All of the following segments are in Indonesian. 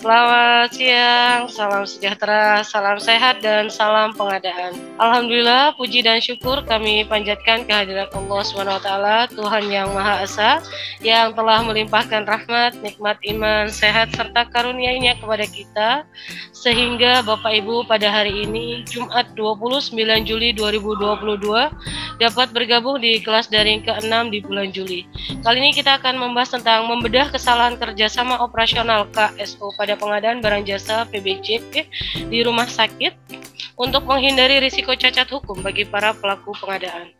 Selamat siang, salam sejahtera, salam sehat, dan salam pengadaan. Alhamdulillah, puji dan syukur kami panjatkan kehadirat Allah SWT, Tuhan yang Maha Esa, yang telah melimpahkan rahmat, nikmat iman, sehat, serta karunia-Nya kepada kita, sehingga Bapak Ibu pada hari ini, Jumat 29 Juli 2022, dapat bergabung di kelas daring ke-6 di bulan Juli. Kali ini kita akan membahas tentang membedah kesalahan kerjasama operasional KSO pada pengadaan barang jasa PBJ di rumah sakit untuk menghindari risiko cacat hukum bagi para pelaku pengadaan.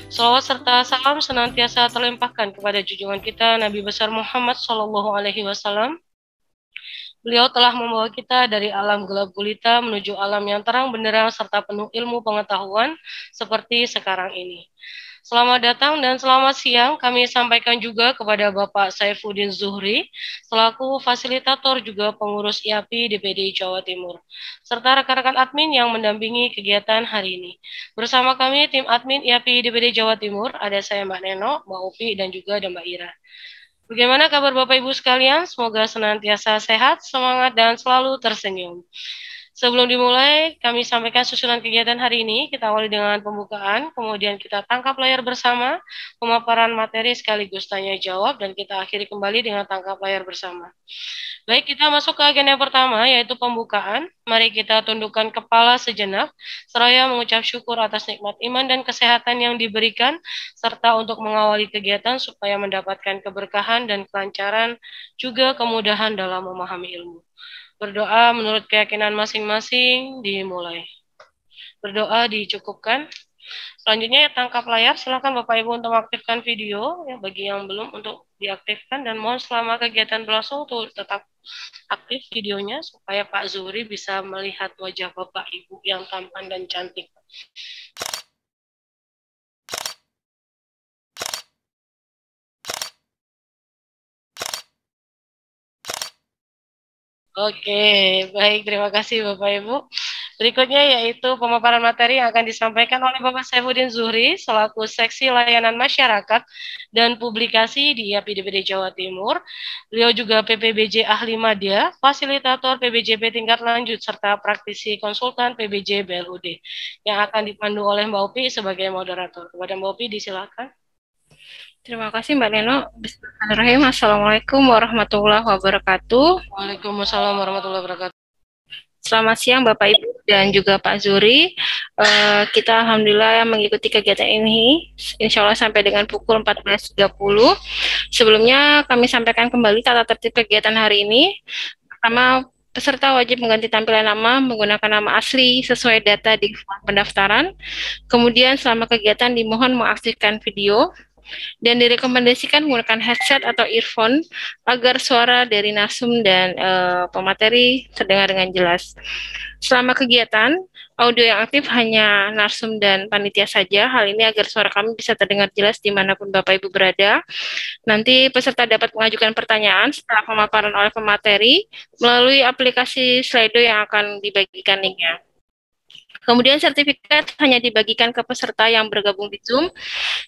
Salawat serta salam senantiasa terlimpahkan kepada junjungan kita Nabi besar Muhammad SAW. Beliau telah membawa kita dari alam gelap gulita menuju alam yang terang benderang serta penuh ilmu pengetahuan seperti sekarang ini. Selamat datang dan selamat siang kami sampaikan juga kepada Bapak Saifuddin Zuhri selaku fasilitator juga pengurus IAPI DPD Jawa Timur serta rekan-rekan admin yang mendampingi kegiatan hari ini. Bersama kami tim admin IAPI DPD Jawa Timur ada saya Mbak Neno, Mbak Upi dan juga ada Mbak Ira. Bagaimana kabar Bapak Ibu sekalian? Semoga senantiasa sehat, semangat dan selalu tersenyum. Sebelum dimulai, kami sampaikan susunan kegiatan hari ini. Kita awali dengan pembukaan, kemudian kita tangkap layar bersama, pemaparan materi sekaligus tanya jawab, dan kita akhiri kembali dengan tangkap layar bersama. Baik, kita masuk ke agenda pertama, yaitu pembukaan. Mari kita tundukkan kepala sejenak, seraya mengucap syukur atas nikmat iman dan kesehatan yang diberikan, serta untuk mengawali kegiatan supaya mendapatkan keberkahan dan kelancaran, juga kemudahan dalam memahami ilmu. Berdoa menurut keyakinan masing-masing dimulai. Berdoa dicukupkan. Selanjutnya tangkap layar. Silakan Bapak Ibu untuk mengaktifkan video ya bagi yang belum untuk diaktifkan dan mohon selama kegiatan berlangsung untuk tetap aktif videonya supaya Pak Zuhri bisa melihat wajah Bapak Ibu yang tampan dan cantik. Oke, baik. Terima kasih Bapak Ibu. Berikutnya yaitu pemaparan materi yang akan disampaikan oleh Bapak Saifuddin Zuhri selaku Seksi Layanan Masyarakat dan Publikasi di IAPI DPD Jawa Timur. Beliau juga PPBJ Ahli Madya, Fasilitator PBJP tingkat lanjut, serta praktisi konsultan PBJ BLUD yang akan dipandu oleh Mbak Upi sebagai moderator. Kepada Mbak Upi disilakan. Terima kasih Mbak Neno. Bismillahirrahmanirrahim. Assalamualaikum warahmatullahi wabarakatuh. Waalaikumsalam warahmatullahi wabarakatuh. Selamat siang Bapak Ibu dan juga Pak Zuhri. Kita alhamdulillah mengikuti kegiatan ini insya Allah sampai dengan pukul 14.30. Sebelumnya kami sampaikan kembali tata tertib kegiatan hari ini. Pertama, peserta wajib mengganti tampilan nama menggunakan nama asli sesuai data di form pendaftaran. Kemudian selama kegiatan dimohon mengaktifkan video dan direkomendasikan menggunakan headset atau earphone agar suara dari narsum dan pemateri terdengar dengan jelas. Selama kegiatan, audio yang aktif hanya narsum dan panitia saja. Hal ini agar suara kami bisa terdengar jelas dimanapun Bapak Ibu berada. Nanti peserta dapat mengajukan pertanyaan setelah pemaparan oleh pemateri melalui aplikasi Slido yang akan dibagikan linknya. Kemudian sertifikat hanya dibagikan ke peserta yang bergabung di Zoom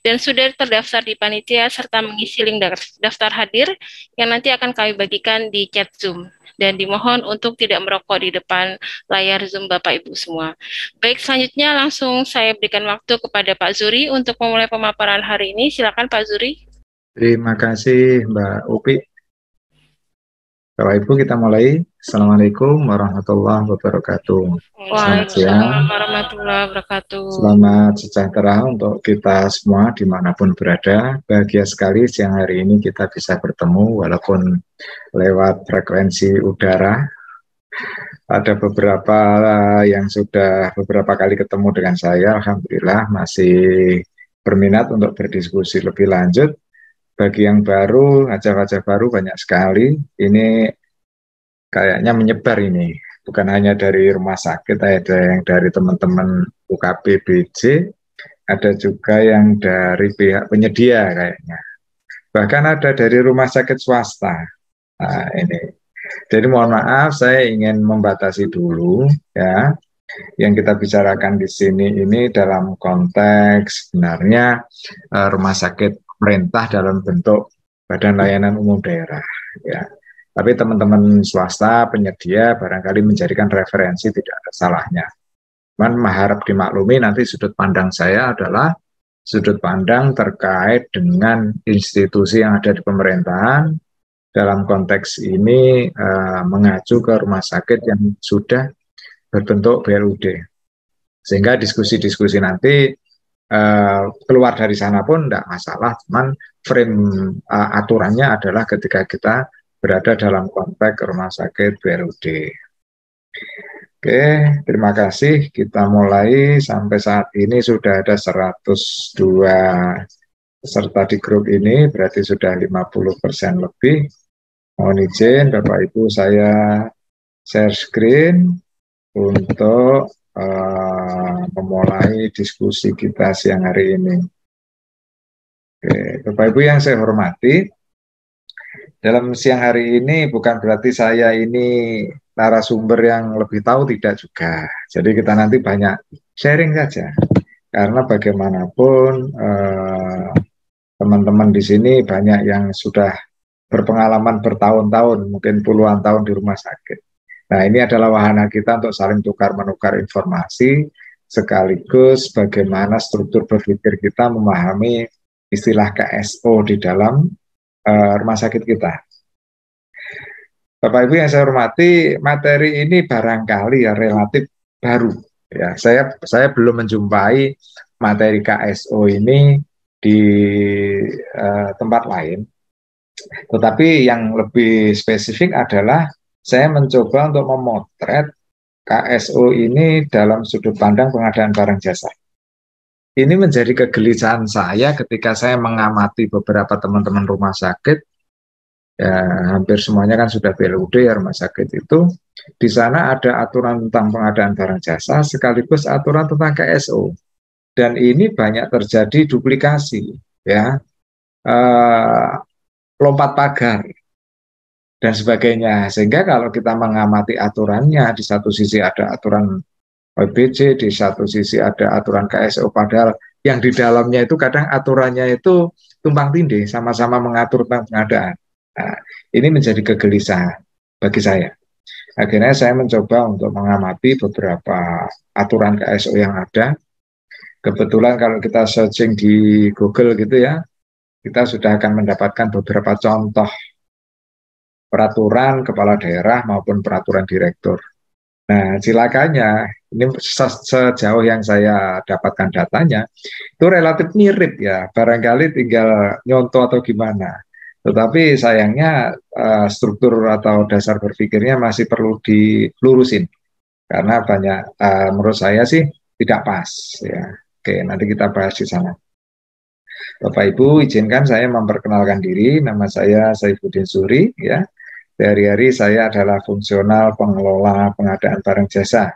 dan sudah terdaftar di panitia serta mengisi link daftar hadir yang nanti akan kami bagikan di chat Zoom. Dan dimohon untuk tidak merokok di depan layar Zoom Bapak Ibu semua. Baik, selanjutnya langsung saya berikan waktu kepada Pak Zuhri untuk memulai pemaparan hari ini. Silakan Pak Zuhri. Terima kasih Mbak Upi. Bapak Ibu kita mulai. Assalamualaikum warahmatullahi wabarakatuh. Waalaikumsalam warahmatullahi wabarakatuh. Selamat sejahtera untuk kita semua dimanapun berada. Bahagia sekali siang hari ini kita bisa bertemu walaupun lewat frekuensi udara. Ada beberapa yang sudah beberapa kali ketemu dengan saya. Alhamdulillah masih berminat untuk berdiskusi lebih lanjut. Bagi yang baru, wajah-wajah baru banyak sekali. Ini kayaknya menyebar ini. Bukan hanya dari rumah sakit, ada yang dari teman-teman UKPBJ, ada juga yang dari pihak penyedia kayaknya. Bahkan ada dari rumah sakit swasta. Nah, ini. Jadi mohon maaf, saya ingin membatasi dulu ya. Yang kita bicarakan di sini ini dalam konteks sebenarnya rumah sakit pemerintah dalam bentuk Badan Layanan Umum Daerah ya. Tapi teman-teman swasta, penyedia, barangkali menjadikan referensi tidak ada salahnya. Cuman harap dimaklumi nanti sudut pandang saya adalah sudut pandang terkait dengan institusi yang ada di pemerintahan, dalam konteks ini mengacu ke rumah sakit yang sudah berbentuk BLUD. Sehingga diskusi-diskusi nanti keluar dari sana pun tidak masalah, cuman frame aturannya adalah ketika kita berada dalam konteks rumah sakit BLUD. Oke, terima kasih. Kita mulai. Sampai saat ini sudah ada 102 peserta di grup ini, berarti sudah 50% lebih. Mohon izin Bapak Ibu, saya share screen untuk memulai diskusi kita siang hari ini. Oke, Bapak Ibu yang saya hormati, dalam siang hari ini bukan berarti saya ini narasumber yang lebih tahu, tidak juga. Jadi kita nanti banyak sharing saja, karena bagaimanapun teman-teman di sini banyak yang sudah berpengalaman bertahun-tahun, mungkin puluhan tahun di rumah sakit. Nah, ini adalah wahana kita untuk saling tukar-menukar informasi, sekaligus bagaimana struktur berpikir kita memahami istilah KSO di dalam rumah sakit kita. Bapak Ibu yang saya hormati, materi ini barangkali ya relatif baru. Ya, saya belum menjumpai materi KSO ini di tempat lain. Tetapi yang lebih spesifik adalah saya mencoba untuk memotret KSO ini dalam sudut pandang pengadaan barang jasa. Ini menjadi kegelisahan saya ketika saya mengamati beberapa teman-teman rumah sakit. Ya, hampir semuanya kan sudah BLUD ya rumah sakit itu. Di sana ada aturan tentang pengadaan barang jasa sekaligus aturan tentang KSO. Dan ini banyak terjadi duplikasi, ya, lompat pagar dan sebagainya. Sehingga kalau kita mengamati aturannya, di satu sisi ada aturan OBJ, di satu sisi ada aturan KSO, padahal yang di dalamnya itu kadang aturannya itu tumpang tindih, sama-sama mengatur tentang pengadaan. Nah, ini menjadi kegelisahan bagi saya. Akhirnya saya mencoba untuk mengamati beberapa aturan KSO yang ada. Kebetulan kalau kita searching di Google gitu ya, kita sudah akan mendapatkan beberapa contoh peraturan kepala daerah maupun peraturan direktur. Nah, silakannya, ini sejauh yang saya dapatkan datanya, itu relatif mirip ya, barangkali tinggal nyontoh atau gimana. Tetapi sayangnya struktur atau dasar berpikirnya masih perlu dilurusin, karena banyak, menurut saya sih tidak pas ya. Oke, nanti kita bahas di sana. Bapak Ibu, izinkan saya memperkenalkan diri. Nama saya Saifuddin Suri ya. Sehari-hari saya adalah fungsional pengelola pengadaan barang jasa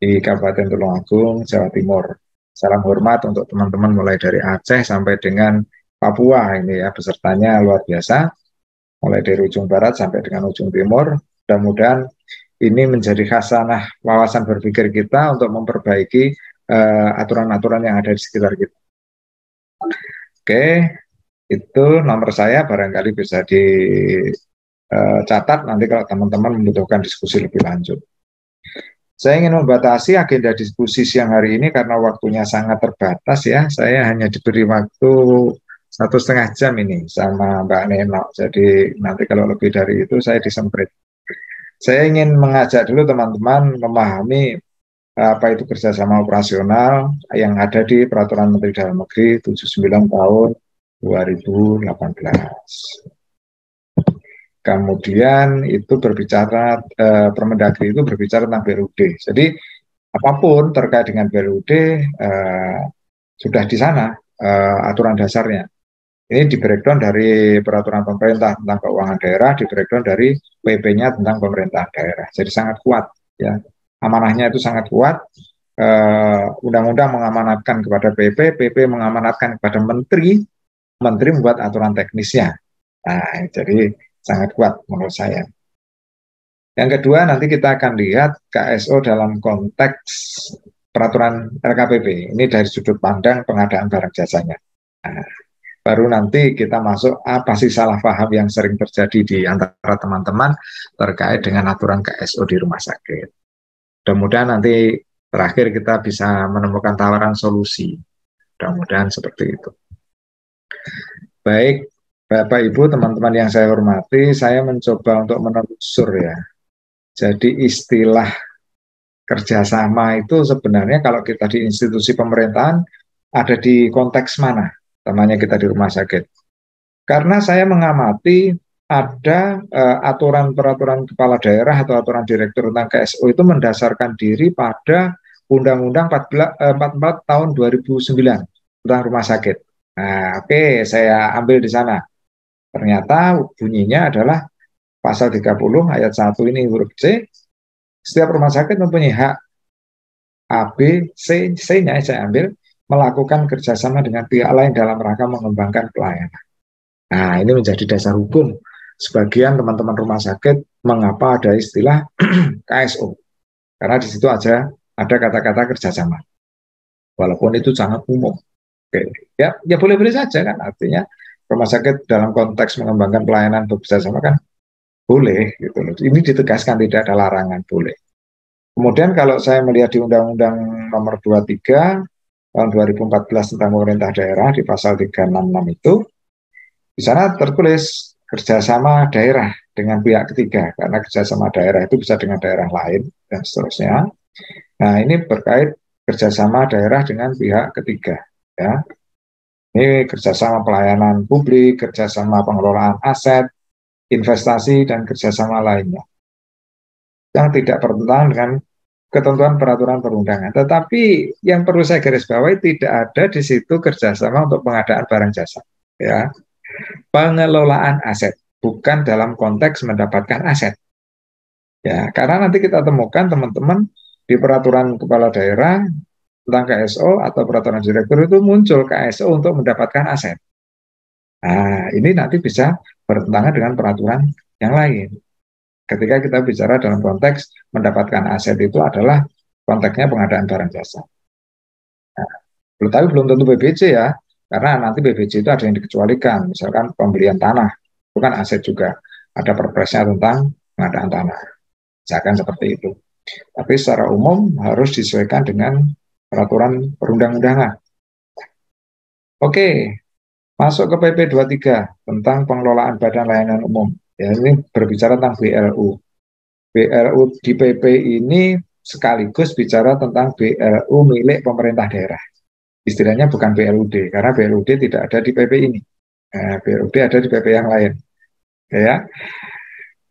di Kabupaten Tulungagung, Jawa Timur. Salam hormat untuk teman-teman mulai dari Aceh sampai dengan Papua ini ya, pesertanya luar biasa. Mulai dari ujung barat sampai dengan ujung timur. Mudah-mudahan ini menjadi khasanah wawasan berpikir kita untuk memperbaiki aturan-aturan yang ada di sekitar kita. Oke, itu nomor saya, barangkali bisa dicatat nanti kalau teman-teman membutuhkan diskusi lebih lanjut. Saya ingin membatasi agenda diskusi siang hari ini karena waktunya sangat terbatas ya. Saya hanya diberi waktu 1,5 jam ini sama Mbak Neno. Jadi nanti kalau lebih dari itu saya disemprit. Saya ingin mengajak dulu teman-teman memahami apa itu kerjasama operasional yang ada di Peraturan Menteri Dalam Negeri 79 tahun 2018. Kemudian itu berbicara, Permendagri itu berbicara tentang BLUD. Jadi apapun terkait dengan BLUD sudah di sana aturan dasarnya. Ini di breakdown dari peraturan pemerintah tentang keuangan daerah, di breakdown dari PP-nya tentang pemerintahan daerah. Jadi sangat kuat ya. Amanahnya itu sangat kuat. Undang-undang mengamanatkan kepada PP mengamanatkan kepada menteri membuat aturan teknisnya. Nah, jadi sangat kuat menurut saya. Yang kedua, nanti kita akan lihat KSO dalam konteks peraturan LKPP. Ini dari sudut pandang pengadaan barang jasanya. Nah, Baru nanti kita masuk apa sih salah paham yang sering terjadi di antara teman-teman terkait dengan aturan KSO di rumah sakit. Mudah-mudahan nanti terakhir kita bisa menemukan tawaran solusi. Mudah-mudahan seperti itu. Baik, Bapak Ibu, teman-teman yang saya hormati, saya mencoba untuk menelusur ya. Jadi istilah kerjasama itu sebenarnya kalau kita di institusi pemerintahan ada di konteks mana? Namanya kita di rumah sakit. Karena saya mengamati ada aturan peraturan kepala daerah atau aturan direktur tentang KSO itu mendasarkan diri pada Undang-Undang 44 tahun 2009 tentang rumah sakit. Nah, oke, saya ambil di sana. Ternyata bunyinya adalah pasal 30 ayat 1 ini huruf C. Setiap rumah sakit mempunyai hak A, B, C, C-nya saya ambil melakukan kerjasama dengan pihak lain dalam rangka mengembangkan pelayanan. Nah, ini menjadi dasar hukum sebagian teman-teman rumah sakit mengapa ada istilah KSO. Karena di situ aja ada kata-kata kerjasama. Walaupun itu sangat umum. Oke. Ya boleh-boleh saja kan, artinya rumah sakit dalam konteks mengembangkan pelayanan bekerjasama kan boleh gitu loh. Ini ditegaskan tidak ada larangan, boleh. Kemudian kalau saya melihat di Undang-Undang nomor 23 tahun 2014 tentang pemerintah daerah di pasal 366 itu, di sana tertulis kerjasama daerah dengan pihak ketiga, karena kerjasama daerah itu bisa dengan daerah lain dan seterusnya. Nah, ini berkait kerjasama daerah dengan pihak ketiga. Ya, ini kerjasama pelayanan publik, kerjasama pengelolaan aset, investasi, dan kerjasama lainnya yang tidak bertentangan dengan ketentuan peraturan perundangan. Tetapi yang perlu saya garis bawahi, tidak ada di situ kerjasama untuk pengadaan barang jasa. Ya, pengelolaan aset, bukan dalam konteks mendapatkan aset. Ya, karena nanti kita temukan teman-teman di peraturan kepala daerah tentang KSO atau peraturan direktur itu muncul KSO untuk mendapatkan aset. Nah, ini nanti bisa bertentangan dengan peraturan yang lain. Ketika kita bicara dalam konteks mendapatkan aset itu adalah konteksnya pengadaan barang jasa. Nah, belum tentu BBC ya, karena nanti BBC itu ada yang dikecualikan, misalkan pembelian tanah, itu kan aset juga. Ada perpresnya tentang pengadaan tanah, misalkan seperti itu. Tapi secara umum harus disesuaikan dengan peraturan perundang-undangan. Oke, masuk ke PP 23 tentang pengelolaan badan layanan umum. Ya, ini berbicara tentang BLU. BLU di PP ini sekaligus bicara tentang BLU milik pemerintah daerah. Istilahnya bukan BLUD, karena BLUD tidak ada di PP ini. BLUD ada di PP yang lain. Ya,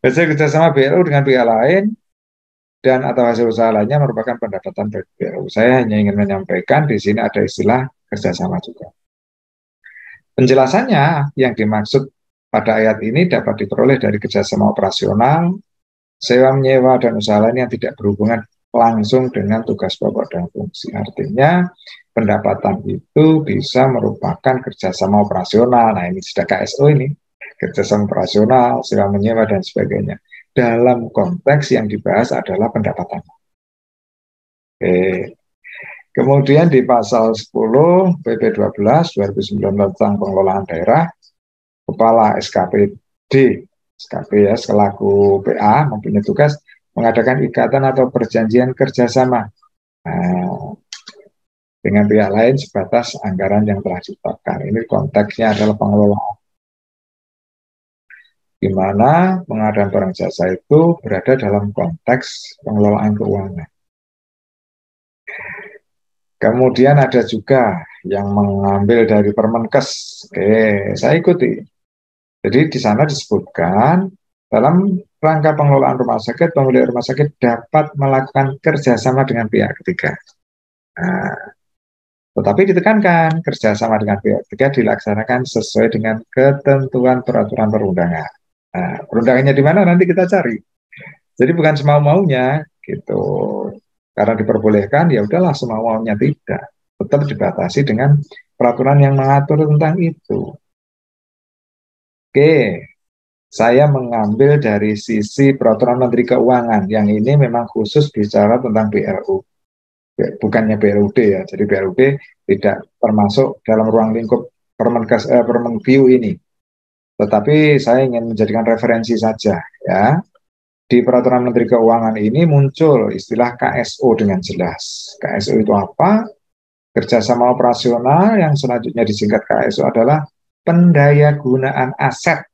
hasil kerjasama BLU dengan pihak lain dan atau hasil usaha lainnya merupakan pendapatan bagi BLU. Saya hanya ingin menyampaikan di sini ada istilah kerjasama juga. Penjelasannya yang dimaksud pada ayat ini dapat diperoleh dari kerjasama operasional, sewa menyewa dan usaha lain yang tidak berhubungan langsung dengan tugas pokok dan fungsi. Artinya pendapatan itu bisa merupakan kerjasama operasional. Nah, ini sudah KSO ini, kerjasama operasional, sewa menyewa dan sebagainya. Dalam konteks yang dibahas adalah pendapatan. Oke. Kemudian di pasal 10 PP 12 2019 tentang pengelolaan daerah, Kepala SKPD, SKP ya, selaku PA mempunyai tugas mengadakan ikatan atau perjanjian kerjasama dengan pihak lain sebatas anggaran yang telah ditetapkan. Ini konteksnya adalah pengelolaan, di mana pengadaan barang jasa itu berada dalam konteks pengelolaan keuangan. Kemudian ada juga yang mengambil dari Permenkes. Oke, saya ikuti. Jadi di sana disebutkan dalam rangka pengelolaan rumah sakit, pemilik rumah sakit dapat melakukan kerjasama dengan pihak ketiga. Nah, tetapi ditekankan kerjasama dengan pihak ketiga dilaksanakan sesuai dengan ketentuan peraturan perundangan. Nah, perundangannya di mana nanti kita cari. Jadi bukan semau-maunya gitu. Karena diperbolehkan ya udahlah semau-maunya, tidak. Tetap dibatasi dengan peraturan yang mengatur tentang itu. Oke, saya mengambil dari sisi peraturan Menteri Keuangan yang ini memang khusus bicara tentang BLU, bukannya BLUD ya. Jadi BLUD tidak termasuk dalam ruang lingkup Permenview ini. Tetapi saya ingin menjadikan referensi saja ya. Di Peraturan Menteri Keuangan ini muncul istilah KSO dengan jelas. KSO itu apa? Kerjasama operasional, yang selanjutnya disingkat KSO adalah pendayagunaan aset.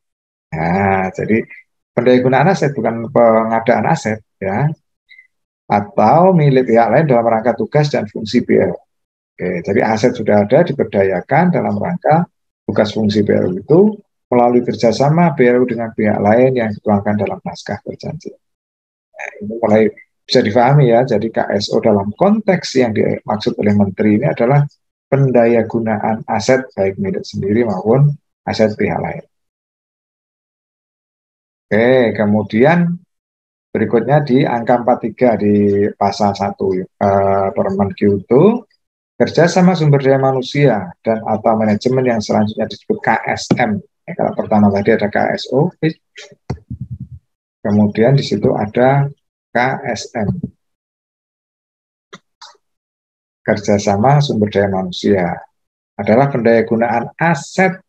Nah, jadi pendayagunaan aset bukan pengadaan aset ya, atau milik pihak lain dalam rangka tugas dan fungsi BLU. Oke, jadi aset sudah ada diberdayakan dalam rangka tugas fungsi BLU itu melalui kerjasama BLU dengan pihak lain yang dituangkan dalam naskah perjanjian. Nah, ini mulai bisa difahami ya. Jadi KSO dalam konteks yang dimaksud oleh Menteri ini adalah pendayagunaan aset baik milik sendiri maupun aset pihak lain. Oke, kemudian berikutnya di angka 43 di pasal 1 Permen Q itu kerjasama sumber daya manusia dan atau manajemen yang selanjutnya disebut KSM. Kalau pertama tadi ada KSO, kemudian di situ ada KSM. Kerjasama sumber daya manusia adalah pendayagunaan aset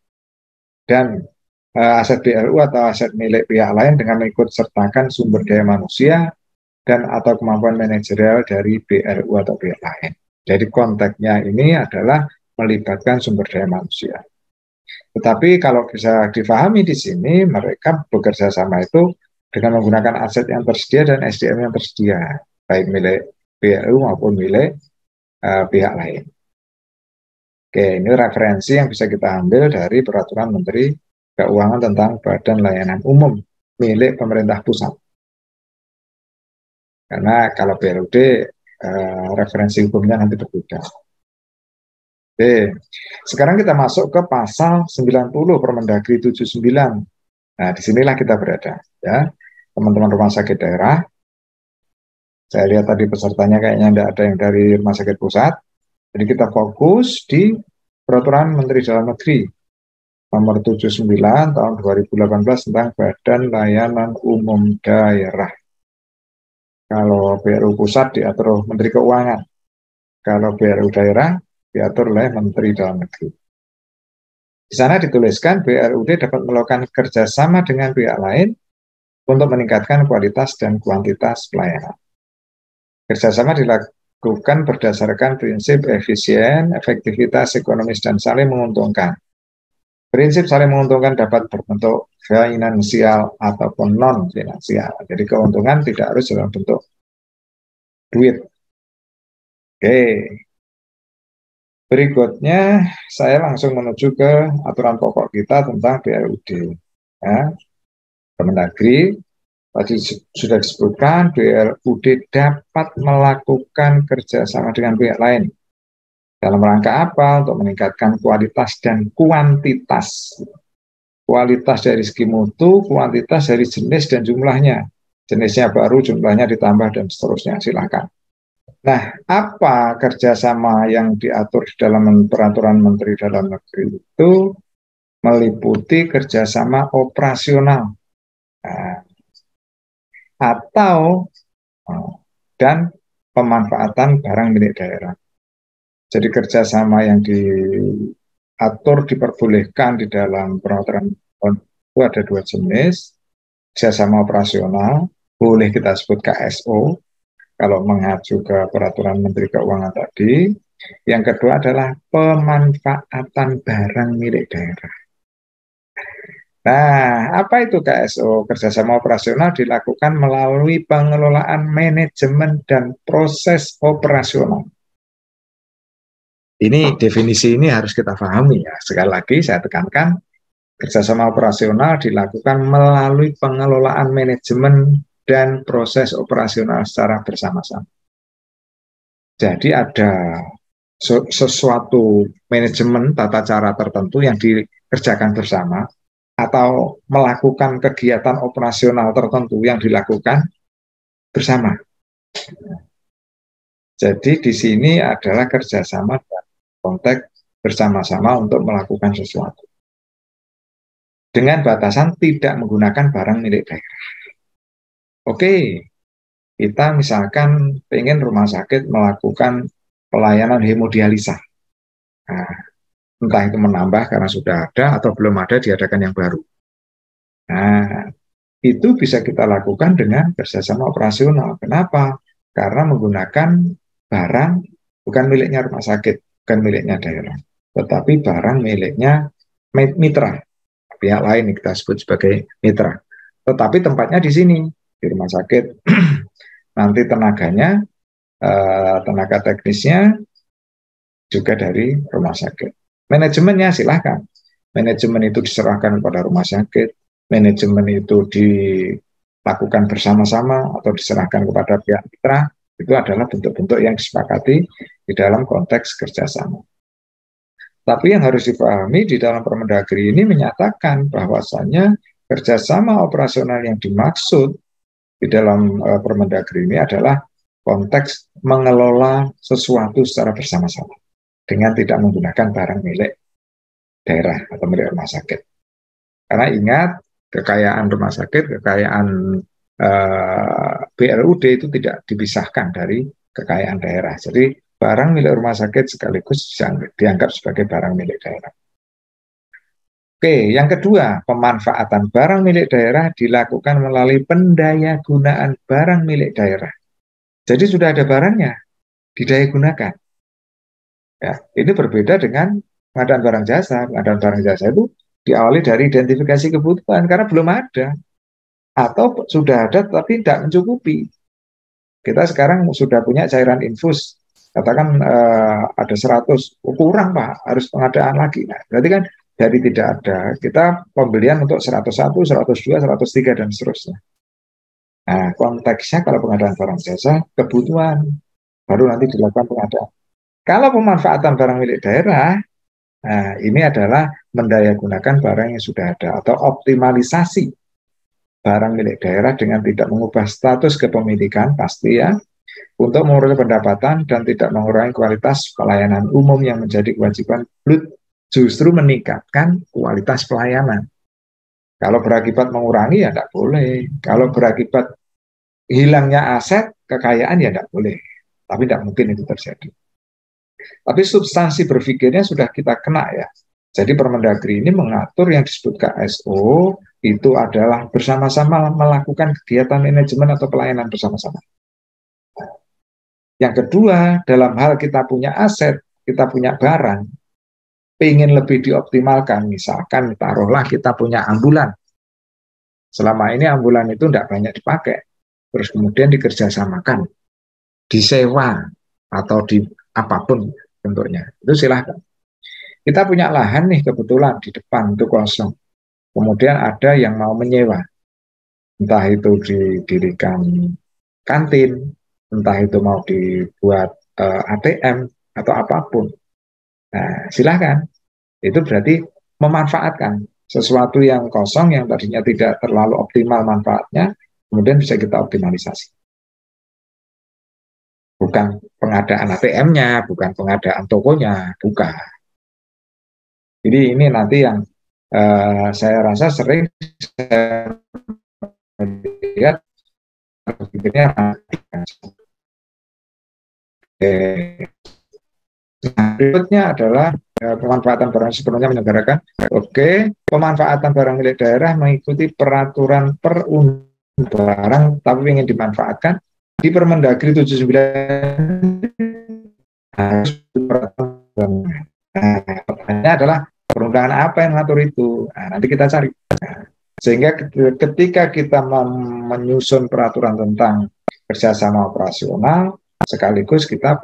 dan aset BLU atau aset milik pihak lain dengan mengikut sertakan sumber daya manusia dan atau kemampuan manajerial dari BLU atau pihak lain. Jadi konteksnya ini adalah melibatkan sumber daya manusia. Tetapi kalau bisa difahami di sini, mereka bekerja sama itu dengan menggunakan aset yang tersedia dan SDM yang tersedia, baik milik BLU maupun milik pihak lain. Oke, ini referensi yang bisa kita ambil dari Peraturan Menteri Keuangan tentang Badan Layanan Umum milik pemerintah pusat. Karena kalau BLUD referensi hukumnya nanti berbeda. Oke, sekarang kita masuk ke pasal 90 Permendagri 79. Nah, disinilah kita berada ya, teman-teman rumah sakit daerah. Saya lihat tadi pesertanya kayaknya tidak ada yang dari rumah sakit pusat. Jadi kita fokus di Peraturan Menteri Dalam Negeri Nomor 79 tahun 2018 tentang Badan Layanan Umum Daerah. Kalau BLU pusat diatur Menteri Keuangan. Kalau BLU daerah diatur oleh Menteri Dalam Negeri. Di sana dituliskan BLUD dapat melakukan kerjasama dengan pihak lain untuk meningkatkan kualitas dan kuantitas pelayanan. Kerjasama dilakukan berdasarkan prinsip efisien, efektivitas, ekonomis, dan saling menguntungkan. Prinsip saling menguntungkan dapat berbentuk finansial ataupun non-finansial. Jadi keuntungan tidak harus dalam bentuk duit. Oke. Berikutnya saya langsung menuju ke aturan pokok kita tentang BLUD. Ya. Kemendagri tadi sudah disebutkan BLUD dapat melakukan kerjasama dengan pihak lain. Dalam rangka apa? Untuk meningkatkan kualitas dan kuantitas. Kualitas dari segi mutu, kuantitas dari jenis dan jumlahnya. Jenisnya baru, jumlahnya ditambah, dan seterusnya. Silakan. Nah, apa kerjasama yang diatur di dalam Peraturan Menteri Dalam Negeri itu? Meliputi kerjasama operasional. Nah, atau dan pemanfaatan barang milik daerah. Jadi kerjasama yang diatur diperbolehkan di dalam peraturan itu ada dua jenis. Kerjasama operasional, boleh kita sebut KSO, kalau mengacu ke Peraturan Menteri Keuangan tadi. Yang kedua adalah pemanfaatan barang milik daerah. Nah, apa itu KSO? Kerjasama operasional dilakukan melalui pengelolaan manajemen dan proses operasional. Ini definisi ini harus kita pahami ya. Sekali lagi saya tekankan, kerjasama operasional dilakukan melalui pengelolaan manajemen dan proses operasional secara bersama-sama. Jadi ada sesuatu manajemen tata cara tertentu yang dikerjakan bersama atau melakukan kegiatan operasional tertentu yang dilakukan bersama. Jadi di sini adalah kerjasama dan konteks bersama-sama untuk melakukan sesuatu. Dengan batasan tidak menggunakan barang milik daerah. Oke, kita misalkan pengen rumah sakit melakukan pelayanan hemodialisa. Nah, Entah itu menambah karena sudah ada atau belum ada diadakan yang baru. Nah, itu bisa kita lakukan dengan kerjasama operasional. Kenapa? Karena menggunakan barang bukan miliknya rumah sakit, bukan miliknya daerah, tetapi barang miliknya mitra, pihak lain yang kita sebut sebagai mitra. Tetapi tempatnya di sini, di rumah sakit. Nanti tenaganya, tenaga teknisnya juga dari rumah sakit. Manajemennya silahkan. Manajemen itu diserahkan kepada rumah sakit, manajemen itu dilakukan bersama-sama atau diserahkan kepada pihak mitra, itu adalah bentuk-bentuk yang disepakati di dalam konteks kerjasama. Tapi yang harus dipahami di dalam Permendagri ini menyatakan bahwasannya kerjasama operasional yang dimaksud di dalam Permendagri ini adalah konteks mengelola sesuatu secara bersama-sama dengan tidak menggunakan barang milik daerah atau milik rumah sakit. Karena ingat, kekayaan rumah sakit, kekayaan BLUD itu tidak dipisahkan dari kekayaan daerah. Jadi barang milik rumah sakit sekaligus dianggap sebagai barang milik daerah. Oke, yang kedua, pemanfaatan barang milik daerah dilakukan melalui pendaya gunaan barang milik daerah. Jadi sudah ada barangnya, didaya gunakan. Ya, ini berbeda dengan pengadaan barang jasa. Pengadaan barang jasa itu diawali dari identifikasi kebutuhan karena belum ada, atau sudah ada tapi tidak mencukupi. Kita sekarang sudah punya cairan infus, katakan ada 100, kurang Pak, harus pengadaan lagi. Nah, berarti kan dari tidak ada, kita pembelian untuk 101, 102, 103, dan seterusnya. Nah, konteksnya kalau pengadaan barang jasa, kebutuhan, baru nanti dilakukan pengadaan. Kalau pemanfaatan barang milik daerah, nah ini adalah mendaya gunakan barang yang sudah ada, atau optimalisasi barang milik daerah dengan tidak mengubah status kepemilikan, pasti ya, untuk mengurangi pendapatan dan tidak mengurangi kualitas pelayanan umum yang menjadi kewajiban BLUD, justru meningkatkan kualitas pelayanan. Kalau berakibat mengurangi ya tidak boleh. Kalau berakibat hilangnya aset, kekayaan ya tidak boleh. Tapi tidak mungkin itu terjadi. Tapi substansi berpikirnya sudah kita kena ya. Jadi Permendagri ini mengatur yang disebut KSO itu adalah bersama-sama melakukan kegiatan manajemen atau pelayanan bersama-sama. Yang kedua, dalam hal kita punya aset, kita punya barang, ingin lebih dioptimalkan, misalkan taruhlah kita punya ambulan. Selama ini ambulan itu tidak banyak dipakai, terus kemudian dikerjasamakan, disewa, atau di apapun bentuknya, itu silahkan. Kita punya lahan nih kebetulan di depan itu kosong, kemudian ada yang mau menyewa, entah itu didirikan kantin, entah itu mau dibuat ATM atau apapun. Nah, silahkan. Itu berarti memanfaatkan sesuatu yang kosong yang tadinya tidak terlalu optimal manfaatnya, kemudian bisa kita optimalisasi. Bukan pengadaan ATM-nya, bukan pengadaan tokonya, bukan. Jadi ini nanti yang saya rasa sering saya lihat berpikirnya berikutnya adalah pemanfaatan barang sepenuhnya menyelenggarakan. Pemanfaatan barang milik daerah mengikuti peraturan perundang barang tapi ingin dimanfaatkan di Permendagri 79 harus pertanyaannya adalah perundangan apa yang mengatur itu. Nah, nanti kita cari. Sehingga ketika kita menyusun peraturan tentang kerjasama operasional, sekaligus kita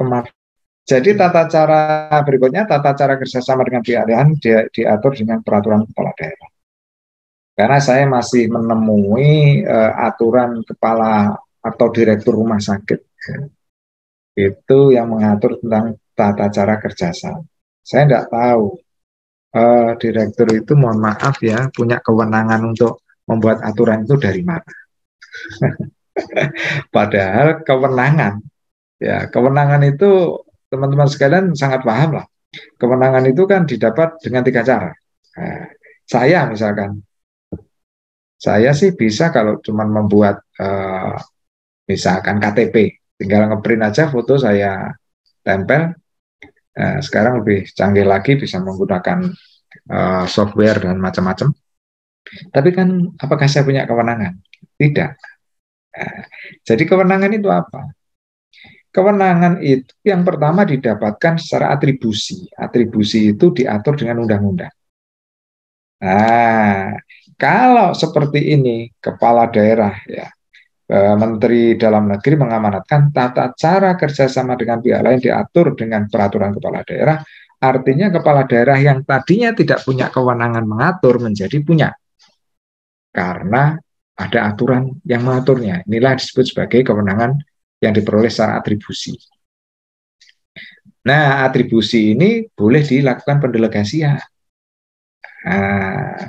jadi tata cara berikutnya, tata cara kerjasama dengan pihak lain diatur dengan peraturan kepala daerah. Karena saya masih menemui aturan kepala atau direktur rumah sakit itu yang mengatur tentang tata cara kerjasama. Saya tidak tahu direktur itu, mohon maaf ya, punya kewenangan untuk membuat aturan itu dari mana. Padahal kewenangan itu teman-teman sekalian sangat paham lah. Kewenangan itu kan didapat dengan 3 cara. Nah, saya misalkan, saya sih bisa kalau cuma membuat misalkan KTP, tinggal ngeprint aja foto saya tempel, Nah, sekarang lebih canggih lagi, bisa menggunakan software dan macam-macam. Tapi kan apakah saya punya kewenangan? Tidak. Nah, jadi kewenangan itu apa? Kewenangan itu yang pertama didapatkan secara atribusi. Atribusi itu diatur dengan undang-undang. Nah, kalau seperti ini, kepala daerah ya, Menteri Dalam Negeri mengamanatkan tata cara kerjasama dengan pihak lain diatur dengan peraturan kepala daerah. Artinya kepala daerah yang tadinya tidak punya kewenangan mengatur menjadi punya. Karena ada aturan yang mengaturnya. Inilah disebut sebagai kewenangan yang diperoleh secara atribusi. Nah, atribusi ini boleh dilakukan pendelegasian. Nah,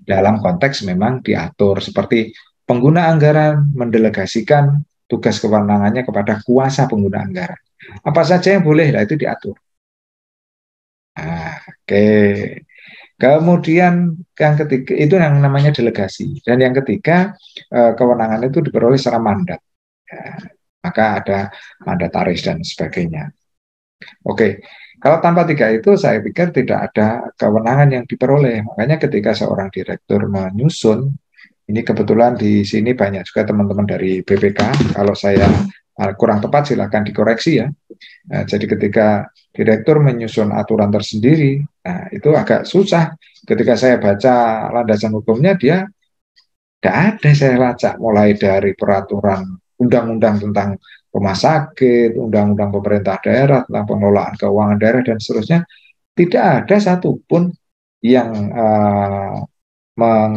dalam konteks memang diatur seperti pengguna anggaran mendelegasikan tugas kewenangannya kepada kuasa pengguna anggaran. Apa saja yang boleh, lah itu diatur. Nah, oke. Kemudian yang ketiga itu yang namanya delegasi, dan yang ketiga kewenangan itu diperoleh secara mandat. Ya, maka ada mandataris dan sebagainya. Oke, kalau tanpa tiga itu saya pikir tidak ada kewenangan yang diperoleh. Makanya ketika seorang direktur menyusun, ini kebetulan di sini banyak juga teman-teman dari BPK, kalau saya kurang tepat silakan dikoreksi ya. Nah, jadi ketika direktur menyusun aturan tersendiri, nah itu agak susah. Ketika saya baca landasan hukumnya, dia tidak ada saya lacak, mulai dari peraturan undang-undang tentang rumah sakit, undang-undang pemerintah daerah tentang pengelolaan keuangan daerah dan seterusnya, tidak ada satupun yang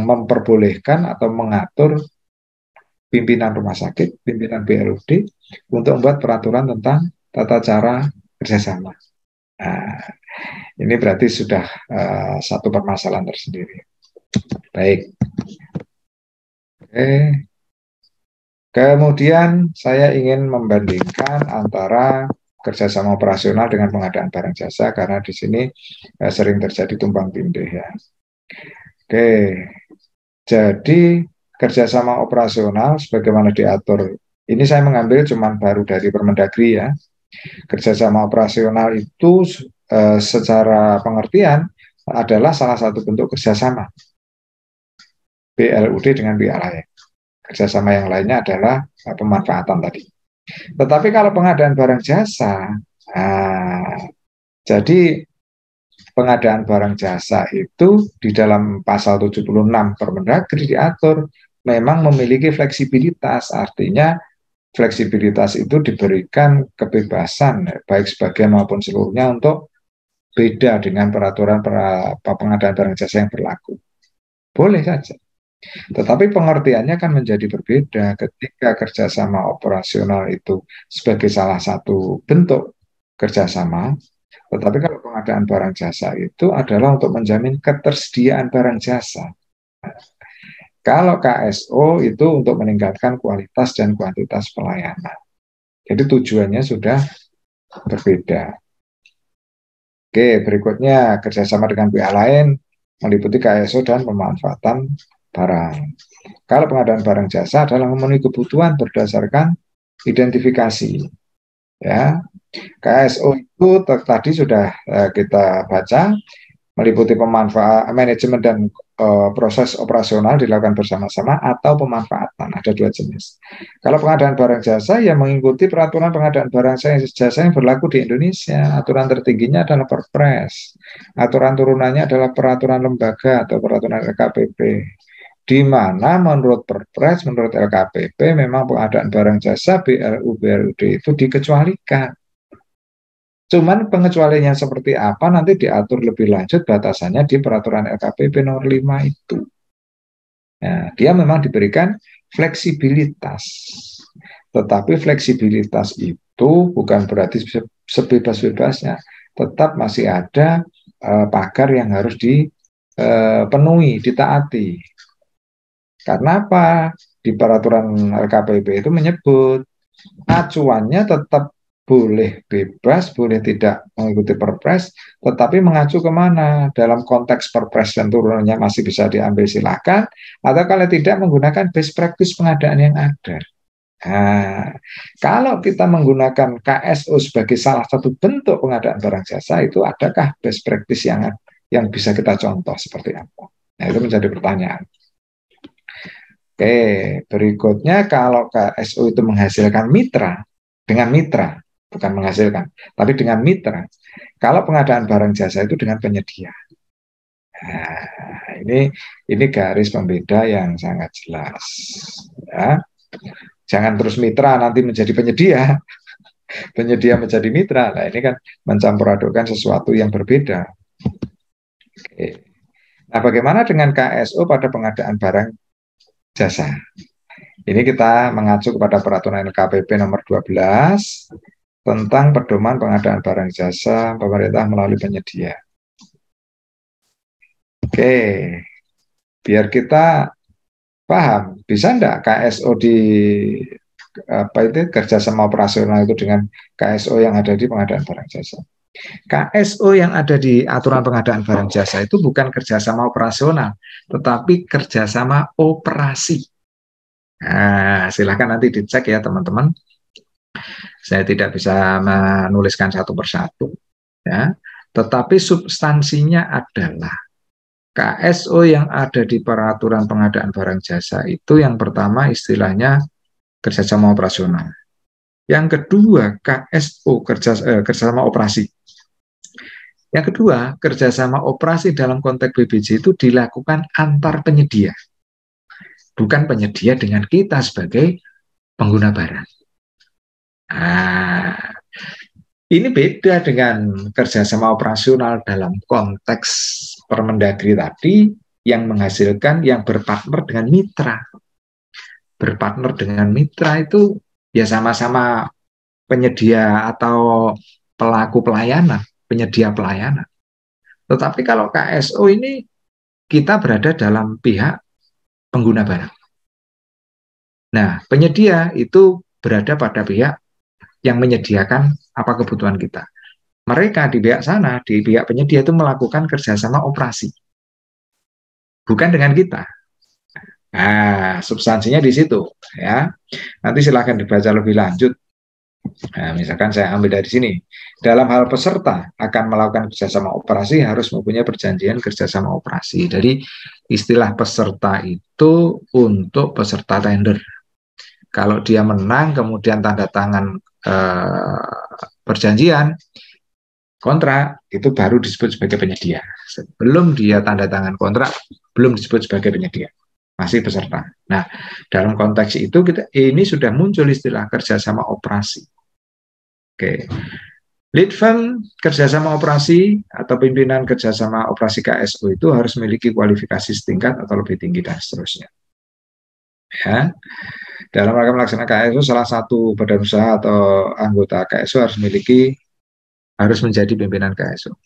memperbolehkan atau mengatur pimpinan rumah sakit, pimpinan BLUD untuk membuat peraturan tentang tata cara kerjasama. Nah, ini berarti sudah satu permasalahan tersendiri. Baik. Oke. Kemudian saya ingin membandingkan antara kerjasama operasional dengan pengadaan barang jasa karena di sini sering terjadi tumpang tindih ya. Oke, jadi kerjasama operasional sebagaimana diatur, ini saya mengambil cuman baru dari Permendagri ya. Kerjasama operasional itu secara pengertian adalah salah satu bentuk kerjasama BLUD dengan pihak lain. Kerjasama yang lainnya adalah pemanfaatan tadi. Tetapi kalau pengadaan barang jasa, jadi pengadaan barang jasa itu di dalam pasal 76 Permendagri diatur memang memiliki fleksibilitas, artinya fleksibilitas itu diberikan kebebasan baik sebagian maupun seluruhnya untuk beda dengan peraturan pengadaan barang jasa yang berlaku. Boleh saja. Tetapi pengertiannya kan menjadi berbeda ketika kerjasama operasional itu sebagai salah satu bentuk kerjasama. Tetapi kalau pengadaan barang jasa itu adalah untuk menjamin ketersediaan barang jasa. Kalau KSO itu untuk meningkatkan kualitas dan kuantitas pelayanan. Jadi tujuannya sudah berbeda. Oke, berikutnya kerjasama dengan pihak lain meliputi KSO dan pemanfaatan barang. Kalau pengadaan barang jasa adalah memenuhi kebutuhan berdasarkan identifikasi. Ya, KSO itu tadi sudah kita baca, meliputi pemanfaatan, manajemen dan proses operasional dilakukan bersama-sama atau pemanfaatan. Ada dua jenis. Kalau pengadaan barang jasa ya mengikuti peraturan pengadaan barang jasa yang berlaku di Indonesia. Aturan tertingginya adalah Perpres. Aturan turunannya adalah peraturan lembaga atau peraturan LKPP. Di mana menurut Perpres, menurut LKPP memang pengadaan barang jasa BLU-BLUD itu dikecualikan. Cuman pengecualiannya seperti apa nanti diatur lebih lanjut batasannya di peraturan LKPP nomor 5 itu. Nah, dia memang diberikan fleksibilitas. Tetapi fleksibilitas itu bukan berarti sebebas-bebasnya. Tetap masih ada pagar yang harus dipenuhi, ditaati. Karena apa? Di peraturan LKPP itu menyebut acuannya tetap boleh bebas, boleh tidak mengikuti Perpres, tetapi mengacu kemana? Dalam konteks Perpres dan turunannya masih bisa diambil silakan, atau kalau tidak menggunakan best practice pengadaan yang ada. Nah, kalau kita menggunakan KSO sebagai salah satu bentuk pengadaan barang jasa, itu adakah best practice yang bisa kita contoh seperti apa? Nah, itu menjadi pertanyaan. Oke, berikutnya kalau KSO itu menghasilkan mitra, dengan mitra, bukan menghasilkan, tapi dengan mitra. Kalau pengadaan barang jasa itu dengan penyedia. Nah, ini garis pembeda yang sangat jelas. Ya. Jangan terus mitra nanti menjadi penyedia, penyedia menjadi mitra. Nah, ini kan mencampur adukkan sesuatu yang berbeda. Oke. Nah, bagaimana dengan KSO pada pengadaan barang jasa? Ini kita mengacu kepada peraturan LKPP nomor 12 tentang pedoman pengadaan barang jasa pemerintah melalui penyedia. Oke, biar kita paham, bisa enggak KSO di kerjasama operasional itu dengan KSO yang ada di pengadaan barang jasa? KSO yang ada di aturan pengadaan barang jasa itu bukan kerjasama operasional, tetapi kerjasama operasi. Nah, silahkan nanti dicek ya teman-teman. Saya tidak bisa menuliskan satu persatu, ya. Tetapi substansinya adalah KSO yang ada di peraturan pengadaan barang jasa itu yang pertama istilahnya kerjasama operasional. Yang kedua KSO kerjasama operasi. Yang kedua kerjasama operasi dalam konteks BBJ itu dilakukan antar penyedia, bukan penyedia dengan kita sebagai pengguna barang. Nah, ini beda dengan kerjasama operasional dalam konteks Permendagri tadi yang menghasilkan yang berpartner dengan mitra. Berpartner dengan mitra itu ya sama-sama penyedia atau pelaku pelayanan, penyedia pelayanan. Tetapi kalau KSO ini kita berada dalam pihak pengguna barang. Nah, penyedia itu berada pada pihak yang menyediakan apa kebutuhan kita. Mereka di pihak sana, di pihak penyedia itu melakukan kerjasama operasi, bukan dengan kita. Nah, substansinya di situ, ya. Nanti silahkan dibaca lebih lanjut. Nah, misalkan saya ambil dari sini, dalam hal peserta akan melakukan kerjasama operasi harus mempunyai perjanjian kerjasama operasi. Jadi istilah peserta itu untuk peserta tender. Kalau dia menang, kemudian tanda tangan perjanjian kontrak, itu baru disebut sebagai penyedia. Sebelum dia tanda tangan kontrak, belum disebut sebagai penyedia, masih peserta. Nah, dalam konteks itu ini sudah muncul istilah kerjasama operasi. Oke, lead firm kerjasama operasi atau pimpinan kerjasama operasi KSO itu harus memiliki kualifikasi setingkat atau lebih tinggi dan seterusnya. Ya. Dalam rangka melaksanakan KSO, salah satu badan usaha atau anggota KSO harus menjadi pimpinan KSO.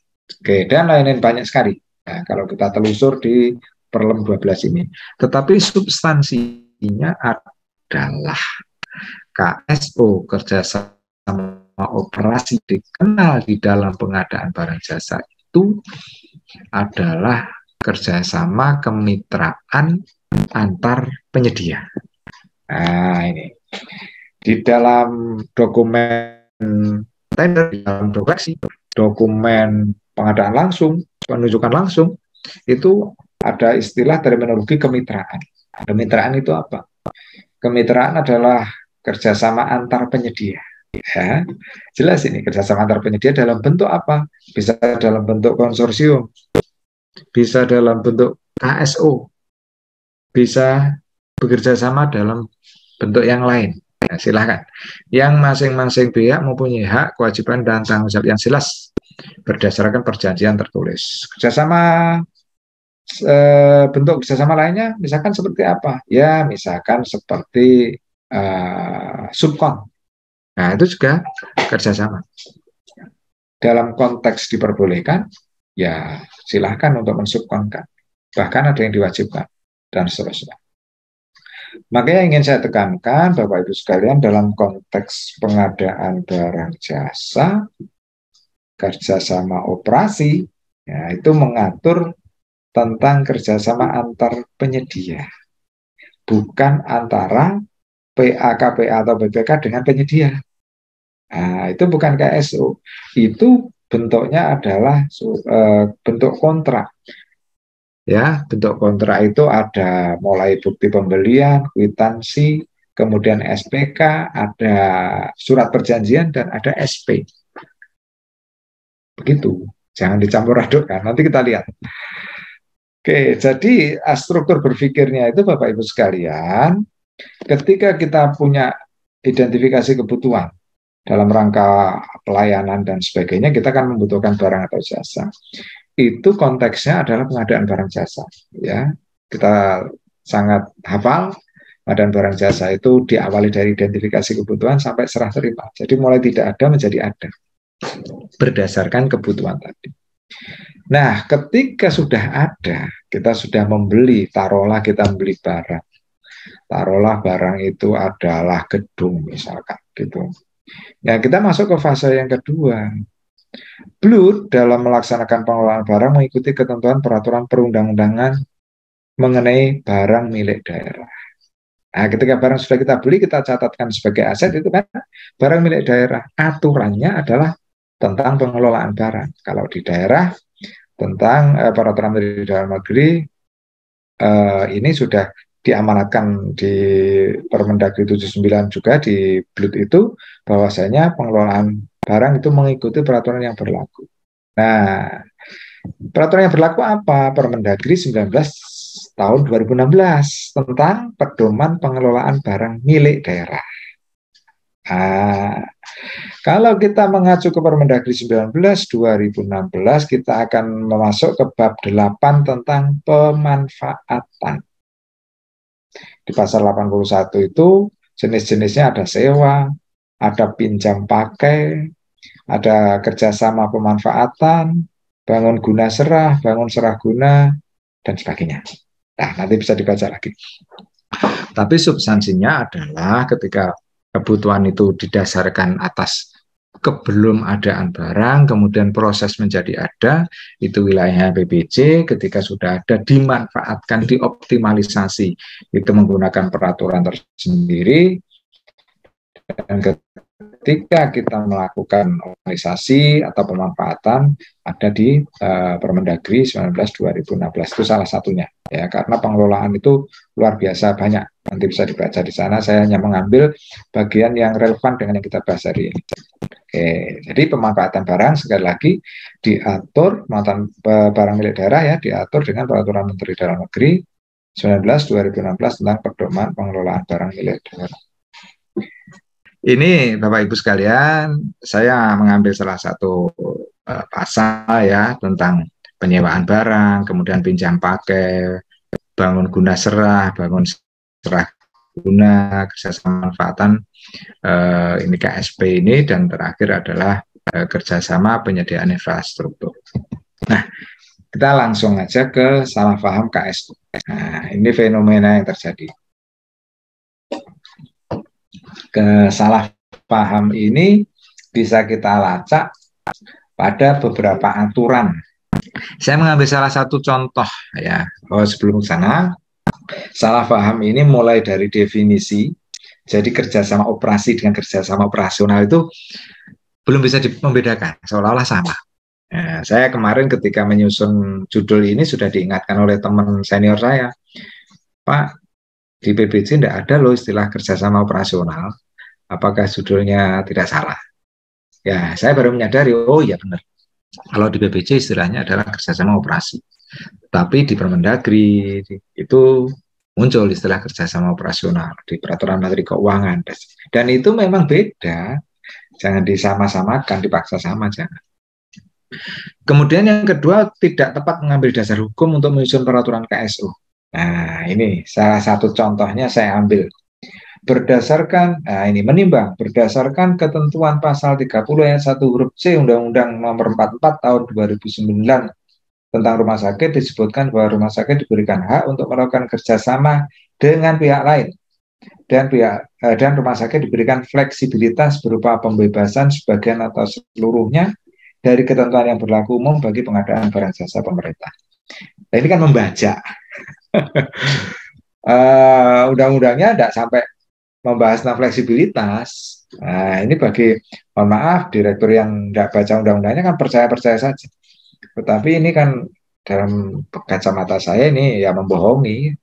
Oke, dan lain-lain banyak sekali. Nah, kalau kita telusur di Perlem 12 ini. Tetapi substansinya adalah KSO kerjasama operasi dikenal di dalam pengadaan barang jasa itu adalah kerjasama kemitraan antar penyedia. Nah, ini di dalam dokumen tender, di dalam dokumen pengadaan langsung, penunjukan langsung, itu ada istilah terminologi kemitraan. Kemitraan itu apa? Kemitraan adalah kerjasama antar penyedia. Ya, jelas ini kerjasama antar penyedia dalam bentuk apa? Bisa dalam bentuk konsorsium, bisa dalam bentuk KSO, bisa bekerja sama dalam bentuk yang lain. Ya, silahkan. Yang masing-masing pihak mempunyai hak, kewajiban, dan tanggung jawab yang jelas berdasarkan perjanjian tertulis. Kerjasama bentuk kerjasama lainnya, misalkan seperti apa? Ya, misalkan seperti subkon. Nah, itu juga kerjasama. Dalam konteks diperbolehkan, ya silahkan untuk mensubkonkan. Bahkan ada yang diwajibkan, dan seterusnya. Makanya ingin saya tekankan, Bapak Ibu sekalian, dalam konteks pengadaan barang jasa, kerjasama operasi, ya, itu mengatur tentang kerjasama antar penyedia, bukan antara PA, KPA atau BPK dengan penyedia. Nah, itu bukan KSO. Itu bentuknya adalah bentuk kontrak. Ya, bentuk kontrak itu ada mulai bukti pembelian, kwitansi, kemudian SPK, ada surat perjanjian, dan ada SP. Begitu. Jangan dicampur adukkan. Nanti kita lihat. Oke, jadi struktur berpikirnya itu Bapak Ibu sekalian, ketika kita punya identifikasi kebutuhan dalam rangka pelayanan dan sebagainya, kita akan membutuhkan barang atau jasa. Itu konteksnya adalah pengadaan barang jasa. Ya, kita sangat hafal pengadaan barang jasa itu diawali dari identifikasi kebutuhan sampai serah terima. Jadi mulai tidak ada menjadi ada berdasarkan kebutuhan tadi. Nah, ketika sudah ada, kita sudah membeli, taruhlah kita membeli barang. Taruhlah barang itu adalah gedung misalkan gitu. Nah, kita masuk ke fase yang kedua. Blue dalam melaksanakan pengelolaan barang mengikuti ketentuan peraturan perundang-undangan mengenai barang milik daerah. Nah, ketika barang sudah kita beli, kita catatkan sebagai aset, itu kan barang milik daerah. Aturannya adalah tentang pengelolaan barang. Kalau di daerah, tentang peraturan Menteri Dalam Negeri, ini sudah diamanatkan di Permendagri 79 juga di BLUT itu, bahwasanya pengelolaan barang itu mengikuti peraturan yang berlaku. Nah, peraturan yang berlaku apa? Permendagri 19 tahun 2016 tentang pedoman pengelolaan barang milik daerah. Nah, kalau kita mengacu ke Permendagri 19 2016, kita akan masuk ke bab 8 tentang pemanfaatan. Di pasal 81 itu jenis-jenisnya ada sewa, ada pinjam pakai, ada kerjasama pemanfaatan, bangun guna serah, bangun serah guna, dan sebagainya. Nah, nanti bisa dibaca lagi. Tapi substansinya adalah ketika kebutuhan itu didasarkan atas kebelum adaan barang, kemudian proses menjadi ada, itu wilayahnya PBJ, ketika sudah ada dimanfaatkan, dioptimalisasi, itu menggunakan peraturan tersendiri, dan ketika kita melakukan organisasi atau pemanfaatan ada di Permendagri 19 2016, itu salah satunya ya, karena pengelolaan itu luar biasa banyak, nanti bisa dibaca di sana. Saya hanya mengambil bagian yang relevan dengan yang kita bahas hari ini. Oke, jadi pemanfaatan barang sekali lagi diatur, barang milik daerah ya, diatur dengan peraturan Menteri Dalam Negeri 19 2016 tentang pedoman pengelolaan barang milik daerah. Ini Bapak Ibu sekalian, saya mengambil salah satu pasal ya tentang penyewaan barang, kemudian pinjam pakai, bangun guna serah, bangun serah guna, kerjasama manfaatan, ini KSP ini, dan terakhir adalah kerjasama penyediaan infrastruktur. Nah, kita langsung aja ke salah paham KSP. Nah, ini fenomena yang terjadi. Kesalah paham ini bisa kita lacak pada beberapa aturan. Saya mengambil salah satu contoh ya. Sebelum sana, salah paham ini mulai dari definisi. Jadi kerjasama operasi dengan kerjasama operasional itu belum bisa membedakan, seolah-olah sama. Nah, saya kemarin ketika menyusun judul ini sudah diingatkan oleh teman senior saya, Pak, di PBJ tidak ada loh istilah kerjasama operasional. Apakah judulnya tidak salah? Ya, saya baru menyadari, oh iya benar. Kalau di PBJ istilahnya adalah kerjasama operasi. Tapi di Permendagri itu muncul istilah kerjasama operasional di Peraturan Menteri Keuangan. Dan itu memang beda. Jangan disama-samakan, dipaksa sama, jangan. Kemudian yang kedua, tidak tepat mengambil dasar hukum untuk menyusun peraturan KSU. Nah, ini salah satu contohnya saya ambil. Berdasarkan, nah ini menimbang, berdasarkan ketentuan pasal 30 ayat 1 huruf C Undang-Undang Nomor 44 Tahun 2009 tentang rumah sakit, disebutkan bahwa rumah sakit diberikan hak untuk melakukan kerjasama dengan pihak lain, dan rumah sakit diberikan fleksibilitas berupa pembebasan sebagian atau seluruhnya dari ketentuan yang berlaku umum bagi pengadaan barang jasa pemerintah. Nah, ini kan membaca. Undang-undangnya tidak sampai membahas tentang fleksibilitas. Nah, ini bagi, mohon maaf, direktur yang tidak baca undang-undangnya kan percaya-percaya saja. Tetapi ini kan dalam kacamata saya ini ya membohongi.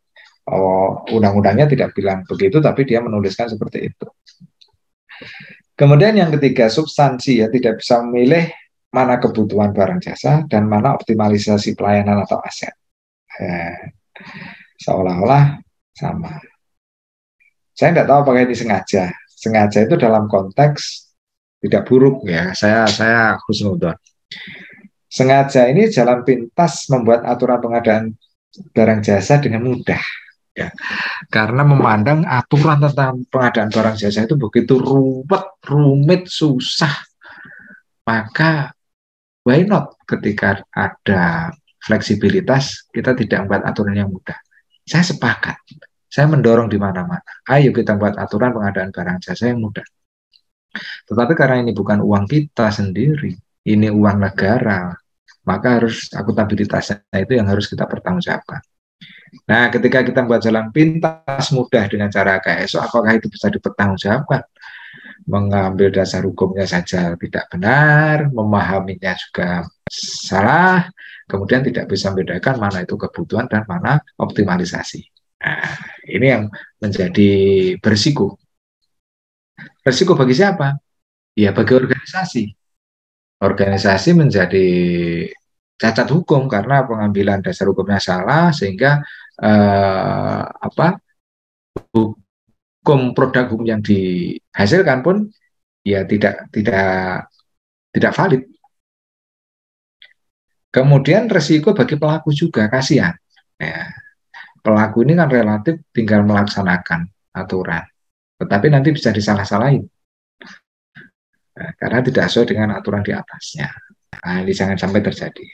Oh, undang-undangnya tidak bilang begitu, tapi dia menuliskan seperti itu. Kemudian yang ketiga, substansi, ya, tidak bisa memilih mana kebutuhan barang jasa dan mana optimalisasi pelayanan atau aset. Seolah-olah sama. Saya tidak tahu apakah ini sengaja. Sengaja itu dalam konteks tidak buruk, ya. Saya husnudon. Sengaja ini jalan pintas membuat aturan pengadaan barang jasa dengan mudah. Ya, karena memandang aturan tentang pengadaan barang jasa itu begitu rumit, susah, maka why not ketika ada fleksibilitas kita tidak membuat aturan yang mudah. Saya sepakat, saya mendorong di mana-mana. Ayo kita buat aturan pengadaan barang jasa yang mudah. Tetapi karena ini bukan uang kita sendiri, ini uang negara, maka harus akuntabilitasnya itu yang harus kita pertanggungjawabkan. Nah, ketika kita membuat jalan pintas mudah dengan cara KSO, apakah itu bisa dipertanggungjawabkan? Mengambil dasar hukumnya saja tidak benar, memahaminya juga salah, kemudian tidak bisa membedakan mana itu kebutuhan dan mana optimalisasi. Nah, ini yang menjadi berisiko. Berisiko bagi siapa? Ya, bagi organisasi. Organisasi menjadi cacat hukum karena pengambilan dasar hukumnya salah, sehingga hukum produk hukum yang dihasilkan pun ya tidak valid. Kemudian resiko bagi pelaku juga, kasihan. Ya, pelaku ini kan relatif tinggal melaksanakan aturan, tetapi nanti bisa disalah-salahin karena tidak sesuai dengan aturan di atasnya. Nah, ini jangan sampai terjadi.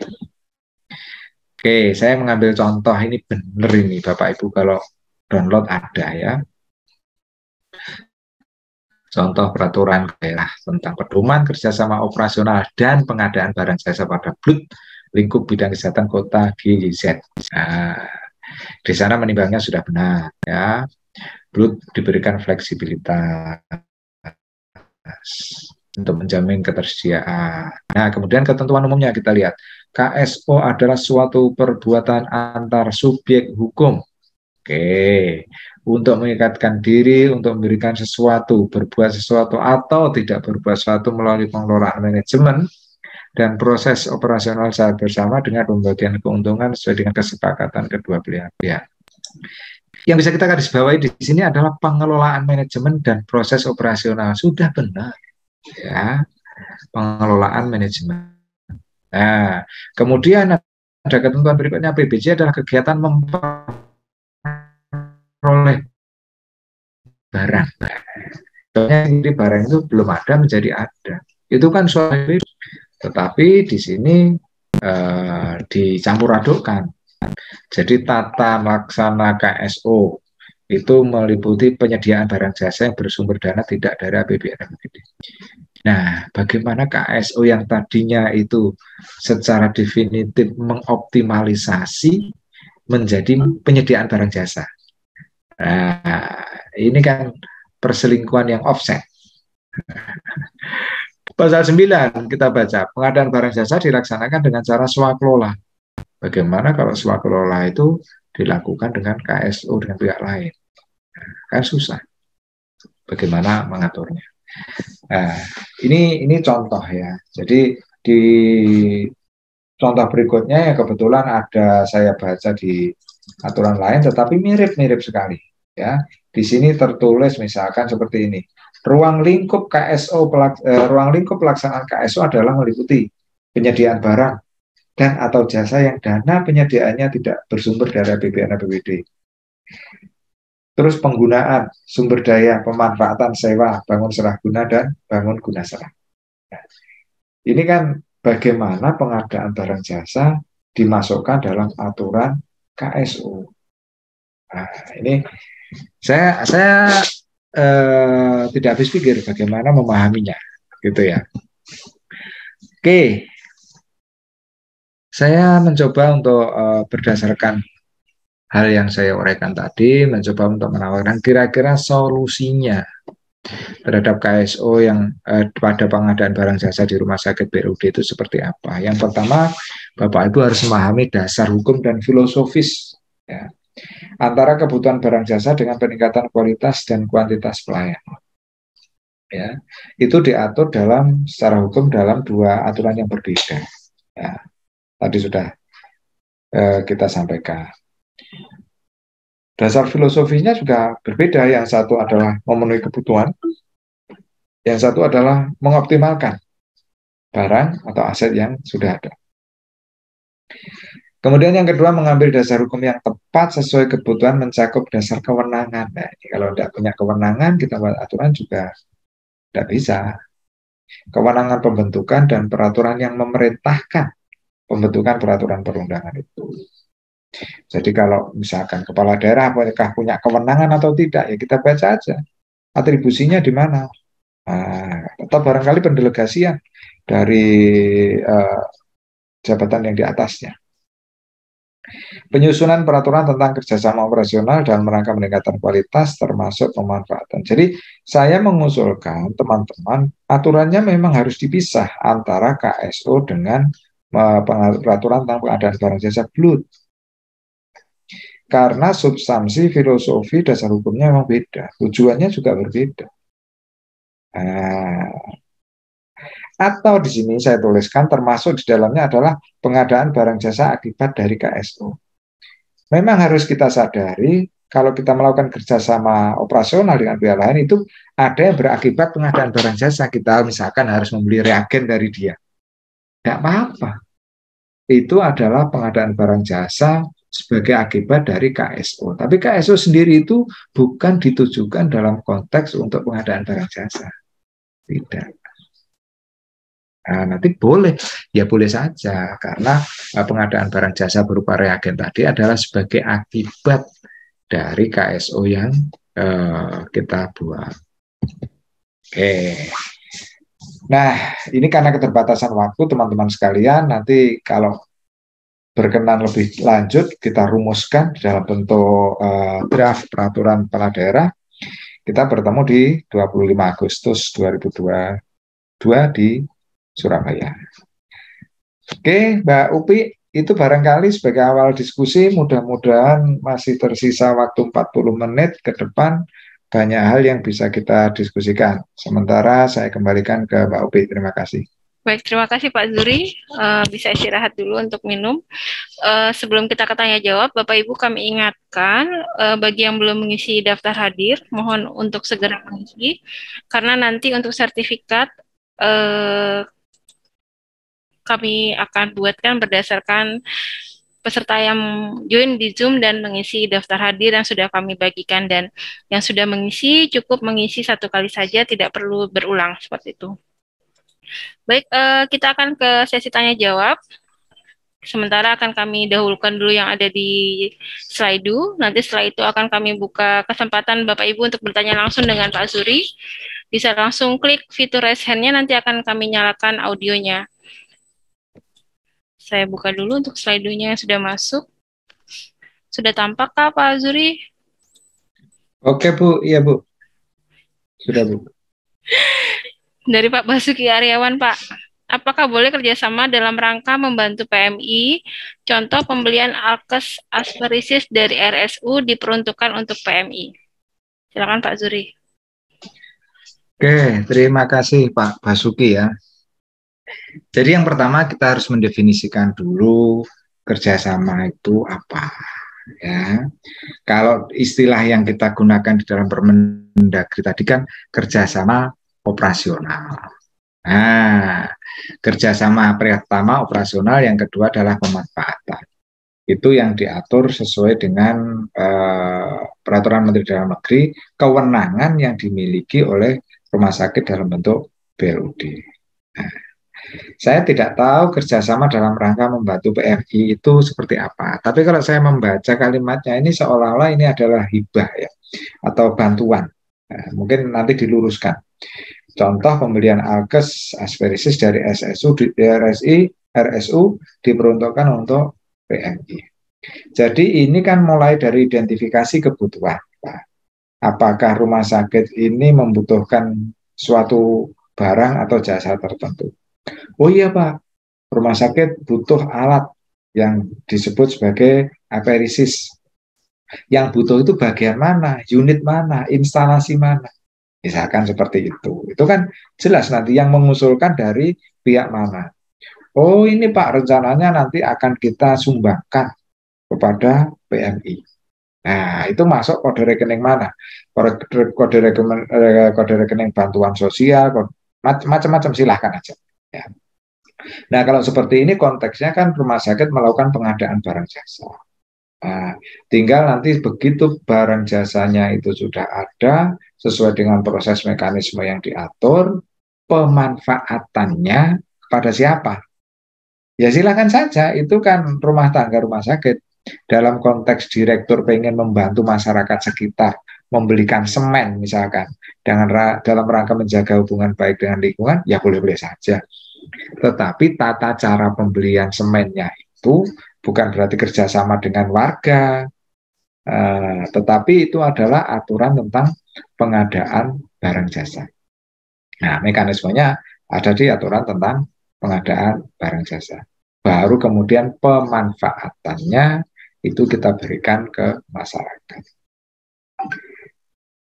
Oke, saya mengambil contoh ini benar ini Bapak Ibu, kalau download ada ya. Contoh peraturan daerah tentang pedoman kerjasama operasional dan pengadaan barang jasa pada BLUT lingkup bidang kesehatan kota GIZ. Nah, di sana menimbangnya sudah benar ya. BLUT diberikan fleksibilitas untuk menjamin ketersediaan. Nah, kemudian ketentuan umumnya kita lihat. KSO adalah suatu perbuatan antar subjek hukum. Oke, untuk mengikatkan diri, untuk memberikan sesuatu, berbuat sesuatu atau tidak berbuat sesuatu melalui pengelolaan manajemen dan proses operasional secara bersama dengan pembagian keuntungan sesuai dengan kesepakatan kedua belah pihak. Yang bisa kita garis bawahi di sini adalah pengelolaan manajemen dan proses operasional. Sudah benar. Ya, pengelolaan manajemen. Nah, kemudian ada ketentuan berikutnya, PBJ adalah kegiatan memperoleh barang. Jadi barang itu belum ada menjadi ada. Itu kan suatu, tetapi di sini dicampur adukkan. Jadi tata laksana KSO itu meliputi penyediaan barang jasa yang bersumber dana tidak dari APBN APBD. Nah, bagaimana KSO yang tadinya itu secara definitif mengoptimalisasi menjadi penyediaan barang jasa? Nah, ini kan perselingkuhan yang offset. Pasal 9 kita baca, pengadaan barang jasa dilaksanakan dengan cara swakelola. Bagaimana kalau swakelola itu dilakukan dengan KSO dengan pihak lain? Kan susah. Bagaimana mengaturnya? Nah, ini contoh ya. Jadi di contoh berikutnya yang kebetulan ada saya baca di aturan lain, tetapi mirip-mirip sekali. Ya, di sini tertulis misalkan seperti ini. Ruang lingkup pelaksanaan KSO adalah meliputi penyediaan barang dan atau jasa yang dana penyediaannya tidak bersumber dari APBN APBD. Terus penggunaan sumber daya, pemanfaatan sewa, bangun serah guna, dan bangun guna serah. Nah, ini kan bagaimana pengadaan barang jasa dimasukkan dalam aturan KSO. Nah, ini saya tidak habis pikir bagaimana memahaminya, gitu ya. Oke, saya mencoba untuk berdasarkan hal yang saya uraikan tadi, mencoba untuk menawarkan kira-kira solusinya terhadap KSO yang pada pengadaan barang jasa di rumah sakit BUD itu seperti apa. Yang pertama, Bapak Ibu harus memahami dasar hukum dan filosofis ya, antara kebutuhan barang jasa dengan peningkatan kualitas dan kuantitas pelayanan. Ya, itu diatur dalam secara hukum dalam dua aturan yang berbeda. Ya, tadi sudah kita sampaikan. Dasar filosofinya juga berbeda. Yang satu adalah memenuhi kebutuhan, yang satu adalah mengoptimalkan barang atau aset yang sudah ada. Kemudian yang kedua, mengambil dasar hukum yang tepat sesuai kebutuhan mencakup dasar kewenangan. Nah, ini kalau tidak punya kewenangan, kita buat aturan juga tidak bisa. Kewenangan pembentukan dan peraturan yang memerintahkan pembentukan peraturan perundangan itu. Jadi kalau misalkan kepala daerah apakah punya kewenangan atau tidak, ya kita baca aja atribusinya di mana. Atau barangkali pendelegasian dari jabatan yang di atasnya. Penyusunan peraturan tentang kerjasama operasional dalam rangka meningkatkan kualitas termasuk pemanfaatan. Jadi saya mengusulkan teman-teman aturannya memang harus dipisah antara KSO dengan peraturan tentang pengadaan barang jasa BLUT. Karena substansi, filosofi, dasar hukumnya memang beda. Tujuannya juga berbeda. Atau di sini saya tuliskan termasuk di dalamnya adalah pengadaan barang jasa akibat dari KSO. Memang harus kita sadari kalau kita melakukan kerjasama operasional dengan pihak lain itu ada yang berakibat pengadaan barang jasa. Kita misalkan harus membeli reagen dari dia. Tidak apa-apa. Itu adalah pengadaan barang jasa sebagai akibat dari KSO. Tapi KSO sendiri itu bukan ditujukan dalam konteks untuk pengadaan barang jasa. Tidak. Nah, nanti boleh, ya boleh saja, karena pengadaan barang jasa berupa reagen tadi adalah sebagai akibat dari KSO yang kita buat. Oke. Nah, ini karena keterbatasan waktu, teman-teman sekalian, nanti kalau berkenan lebih lanjut, kita rumuskan dalam bentuk draft peraturan kepala daerah. Kita bertemu di 25 Agustus 2022 di Surabaya. Oke, Mbak Upi, itu barangkali sebagai awal diskusi, mudah-mudahan masih tersisa waktu 40 menit ke depan, banyak hal yang bisa kita diskusikan. Sementara saya kembalikan ke Mbak Upi, terima kasih. Baik, terima kasih Pak Zuri. Bisa istirahat dulu untuk minum. Sebelum kita ke tanya jawab, Bapak Ibu kami ingatkan bagi yang belum mengisi daftar hadir, mohon untuk segera mengisi, karena nanti untuk sertifikat kami akan buatkan berdasarkan peserta yang join di Zoom dan mengisi daftar hadir yang sudah kami bagikan, dan yang sudah mengisi cukup mengisi satu kali saja, tidak perlu berulang seperti itu. Baik, kita akan ke sesi tanya jawab. Sementara akan kami dahulukan dulu yang ada di slide. Nanti setelah itu akan kami buka kesempatan Bapak Ibu untuk bertanya langsung dengan Pak Zuri. Bisa langsung klik fitur raise hand-nya, nanti akan kami nyalakan audionya. Saya buka dulu untuk slide-nya yang sudah masuk. Sudah tampak kah Pak Zuri? Oke Bu, iya Bu. Sudah Bu. Dari Pak Basuki Aryawan, Pak. Apakah boleh kerjasama dalam rangka membantu PMI? Contoh pembelian alkes asperisis dari RSU diperuntukkan untuk PMI. Silakan Pak Zuri. Oke, terima kasih Pak Basuki ya. Jadi yang pertama kita harus mendefinisikan dulu kerjasama itu apa. Ya, kalau istilah yang kita gunakan di dalam Permendagri tadi kan kerjasama operasional. Nah, kerjasama pertama operasional, yang kedua adalah pemanfaatan. Itu yang diatur sesuai dengan peraturan Menteri Dalam Negeri, kewenangan yang dimiliki oleh rumah sakit dalam bentuk BLUD. Nah, saya tidak tahu kerjasama dalam rangka membantu PMI itu seperti apa. Tapi kalau saya membaca kalimatnya ini seolah-olah ini adalah hibah ya, atau bantuan. Nah, mungkin nanti diluruskan. Contoh pembelian alkes asperisis dari RSU diperuntukkan untuk PMI. Jadi ini kan mulai dari identifikasi kebutuhan, Pak. Apakah rumah sakit ini membutuhkan suatu barang atau jasa tertentu? Oh iya Pak, rumah sakit butuh alat yang disebut sebagai aperisis. Yang butuh itu bagian mana, unit mana, instalasi mana. Misalkan seperti itu. Itu kan jelas nanti yang mengusulkan dari pihak mana. Oh ini Pak, rencananya nanti akan kita sumbangkan kepada PMI. Nah, itu masuk kode rekening mana? Kode rekening bantuan sosial, macam-macam silahkan aja. Ya. Nah, kalau seperti ini konteksnya kan rumah sakit melakukan pengadaan barang jasa. Nah, tinggal nanti begitu barang jasanya itu sudah ada, sesuai dengan proses mekanisme yang diatur, pemanfaatannya kepada siapa? Ya silakan saja, itu kan rumah tangga rumah sakit. Dalam konteks direktur pengen membantu masyarakat sekitar, membelikan semen misalkan, dalam rangka menjaga hubungan baik dengan lingkungan, ya boleh-boleh saja. Tetapi tata cara pembelian semennya itu bukan berarti kerjasama dengan warga, tetapi itu adalah aturan tentang pengadaan barang jasa. Nah, mekanismenya ada di aturan tentang pengadaan barang jasa. Baru kemudian pemanfaatannya itu kita berikan ke masyarakat.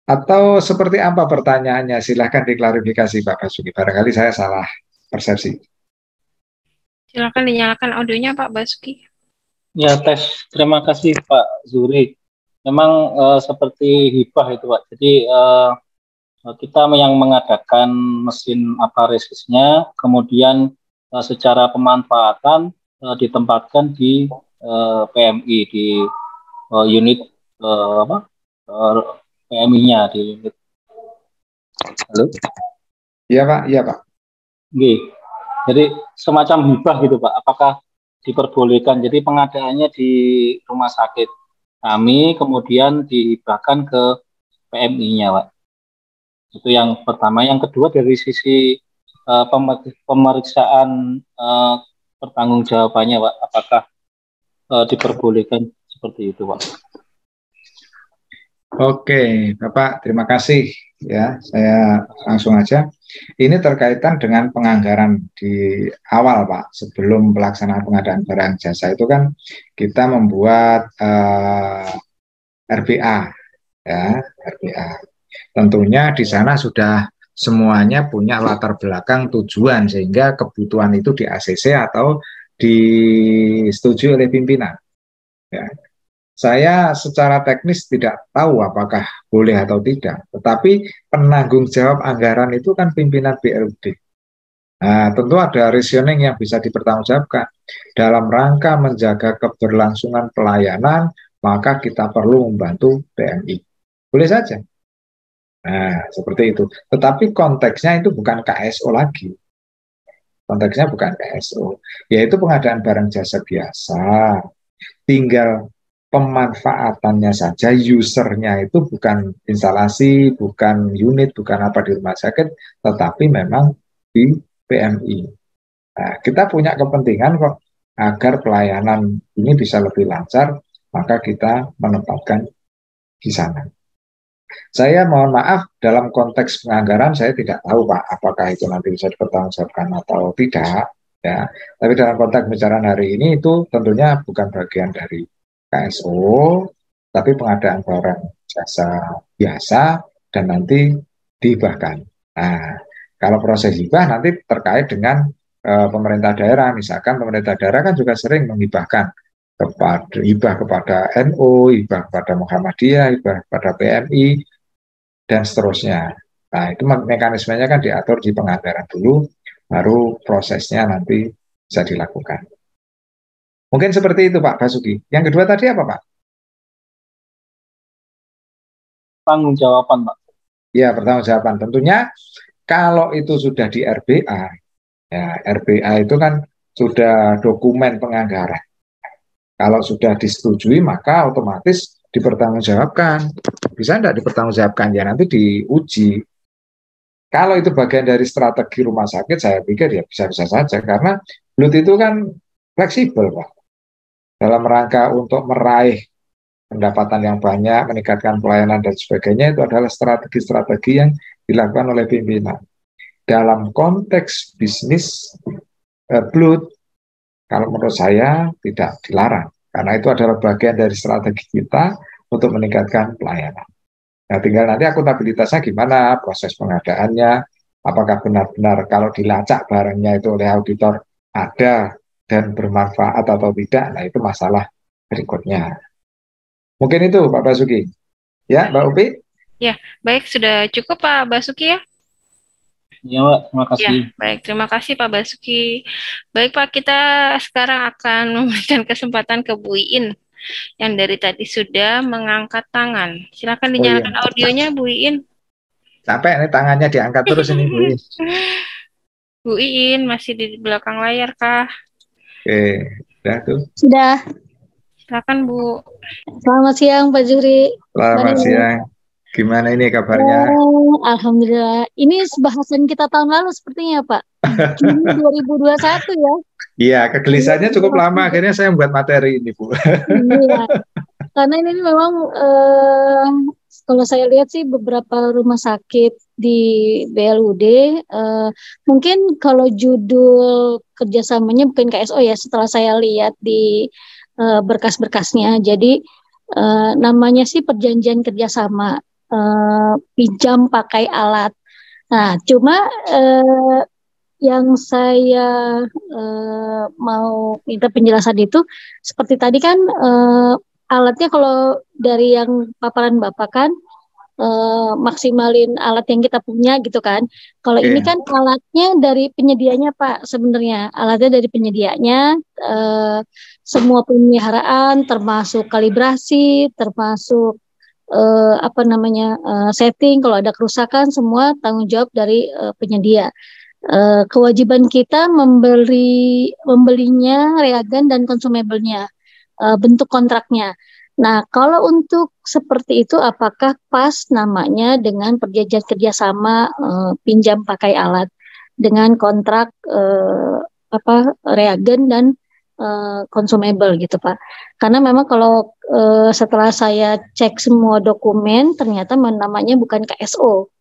Atau seperti apa pertanyaannya? Silahkan diklarifikasi Pak Basuki. Barangkali saya salah persepsi. Silakan dinyalakan audionya Pak Basuki. Ya, tes. Terima kasih Pak Zuri. Memang seperti hibah itu Pak. Jadi kita yang mengadakan mesin aparesisnya, kemudian secara pemanfaatan ditempatkan di PMI, di unit PMI-nya di unit. Halo? Iya Pak, iya Pak. Oke. Jadi semacam hibah gitu Pak. Apakah diperbolehkan? Jadi pengadaannya di rumah sakit kami, kemudian dihibahkan ke PMI-nya Pak. Itu yang pertama. Yang kedua dari sisi pemeriksaan pertanggungjawabannya Pak. Apakah diperbolehkan seperti itu Pak? Oke, Bapak, terima kasih. Ya, saya langsung aja. Ini terkaitan dengan penganggaran di awal, Pak. Sebelum pelaksanaan pengadaan barang jasa itu kan kita membuat RBA, ya, RBA. Tentunya di sana sudah semuanya punya latar belakang tujuan sehingga kebutuhan itu di ACC atau disetujui oleh pimpinan. Ya. Saya secara teknis tidak tahu apakah boleh atau tidak, tetapi penanggung jawab anggaran itu kan pimpinan BLD. Nah, tentu ada reasoning yang bisa dipertanggungjawabkan. Dalam rangka menjaga keberlangsungan pelayanan, maka kita perlu membantu PMI. Boleh saja. Nah, seperti itu. Tetapi konteksnya itu bukan KSO lagi. Konteksnya bukan KSO, yaitu pengadaan barang jasa biasa. Tinggal pemanfaatannya saja, usernya itu bukan instalasi, bukan unit, bukan apa di rumah sakit, tetapi memang di PMI. Nah, kita punya kepentingan kok agar pelayanan ini bisa lebih lancar, maka kita menempatkan di sana. Saya mohon maaf, dalam konteks penganggaran saya tidak tahu Pak, apakah itu nanti bisa dipertanggungjawabkan atau tidak. Ya, tapi dalam konteks pembicaraan hari ini itu tentunya bukan bagian dari KSO, tapi pengadaan barang jasa biasa dan nanti dihibahkan. Nah, kalau proses hibah nanti terkait dengan pemerintah daerah, misalkan pemerintah daerah kan juga sering menghibahkan hibah kepada NU, hibah kepada Muhammadiyah, hibah kepada PMI, dan seterusnya. Nah, itu mekanismenya kan diatur di penganggaran dulu, baru prosesnya nanti bisa dilakukan. Mungkin seperti itu Pak Basuki. Yang kedua tadi apa Pak? Pertanggungjawaban Pak. Ya, pertanggungjawaban. Tentunya kalau itu sudah di RBA, ya RBA itu kan sudah dokumen penganggaran. Kalau sudah disetujui maka otomatis dipertanggungjawabkan. Bisa tidak dipertanggungjawabkan? Ya nanti diuji. Kalau itu bagian dari strategi rumah sakit, saya pikir ya bisa-bisa saja. Karena Blut itu kan fleksibel Pak. dalam rangka untuk meraih pendapatan yang banyak, meningkatkan pelayanan dan sebagainya, itu adalah strategi-strategi yang dilakukan oleh pimpinan. Dalam konteks bisnis blood, kalau menurut saya tidak dilarang, karena itu adalah bagian dari strategi kita untuk meningkatkan pelayanan. Nah, tinggal nanti akuntabilitasnya gimana, proses pengadaannya, apakah benar-benar kalau dilacak barangnya itu oleh auditor ada dan bermanfaat atau tidak, nah itu masalah berikutnya. Mungkin itu Pak Basuki. Ya, Mbak Upi? Ya, baik, sudah cukup Pak Basuki ya? Ya, Mbak, terima kasih. Ya, baik, terima kasih Pak Basuki. Baik Pak, kita sekarang akan memberikan kesempatan ke Bu Iin yang dari tadi sudah mengangkat tangan. Silakan dinyalakan audionya Bu Iin. Capek nih tangannya diangkat terus ini Bu Iin. Bu Iin masih di belakang layar kah? Oke, sudah tuh. Sudah. Silakan Bu. Selamat siang Pak Zuri. Selamat siang. Gimana ini kabarnya? Alhamdulillah. Ini bahasan kita tahun lalu sepertinya Pak. Juni 2021 ya. Iya, kegelisahannya cukup lama. Akhirnya saya membuat materi ini Bu. Iya. Karena ini memang kalau saya lihat sih beberapa rumah sakit di BLUD mungkin kalau judul kerjasamanya bukan KSO ya, setelah saya lihat di berkas-berkasnya. Jadi namanya sih perjanjian kerjasama pinjam pakai alat. Nah, cuma yang saya mau minta penjelasan itu seperti tadi kan alatnya kalau dari yang paparan Bapak kan maksimalin alat yang kita punya gitu kan. Kalau ini kan alatnya dari penyedianya Pak, sebenarnya alatnya dari penyedianya, semua pemeliharaan termasuk kalibrasi, termasuk setting, kalau ada kerusakan semua tanggung jawab dari penyedia. Kewajiban kita membelinya reagen dan konsumabelnya, bentuk kontraknya. Nah, kalau untuk seperti itu, apakah pas namanya dengan perjanjian kerjasama pinjam pakai alat dengan kontrak reagen dan consumable gitu Pak? Karena memang kalau setelah saya cek semua dokumen, ternyata namanya bukan KSO.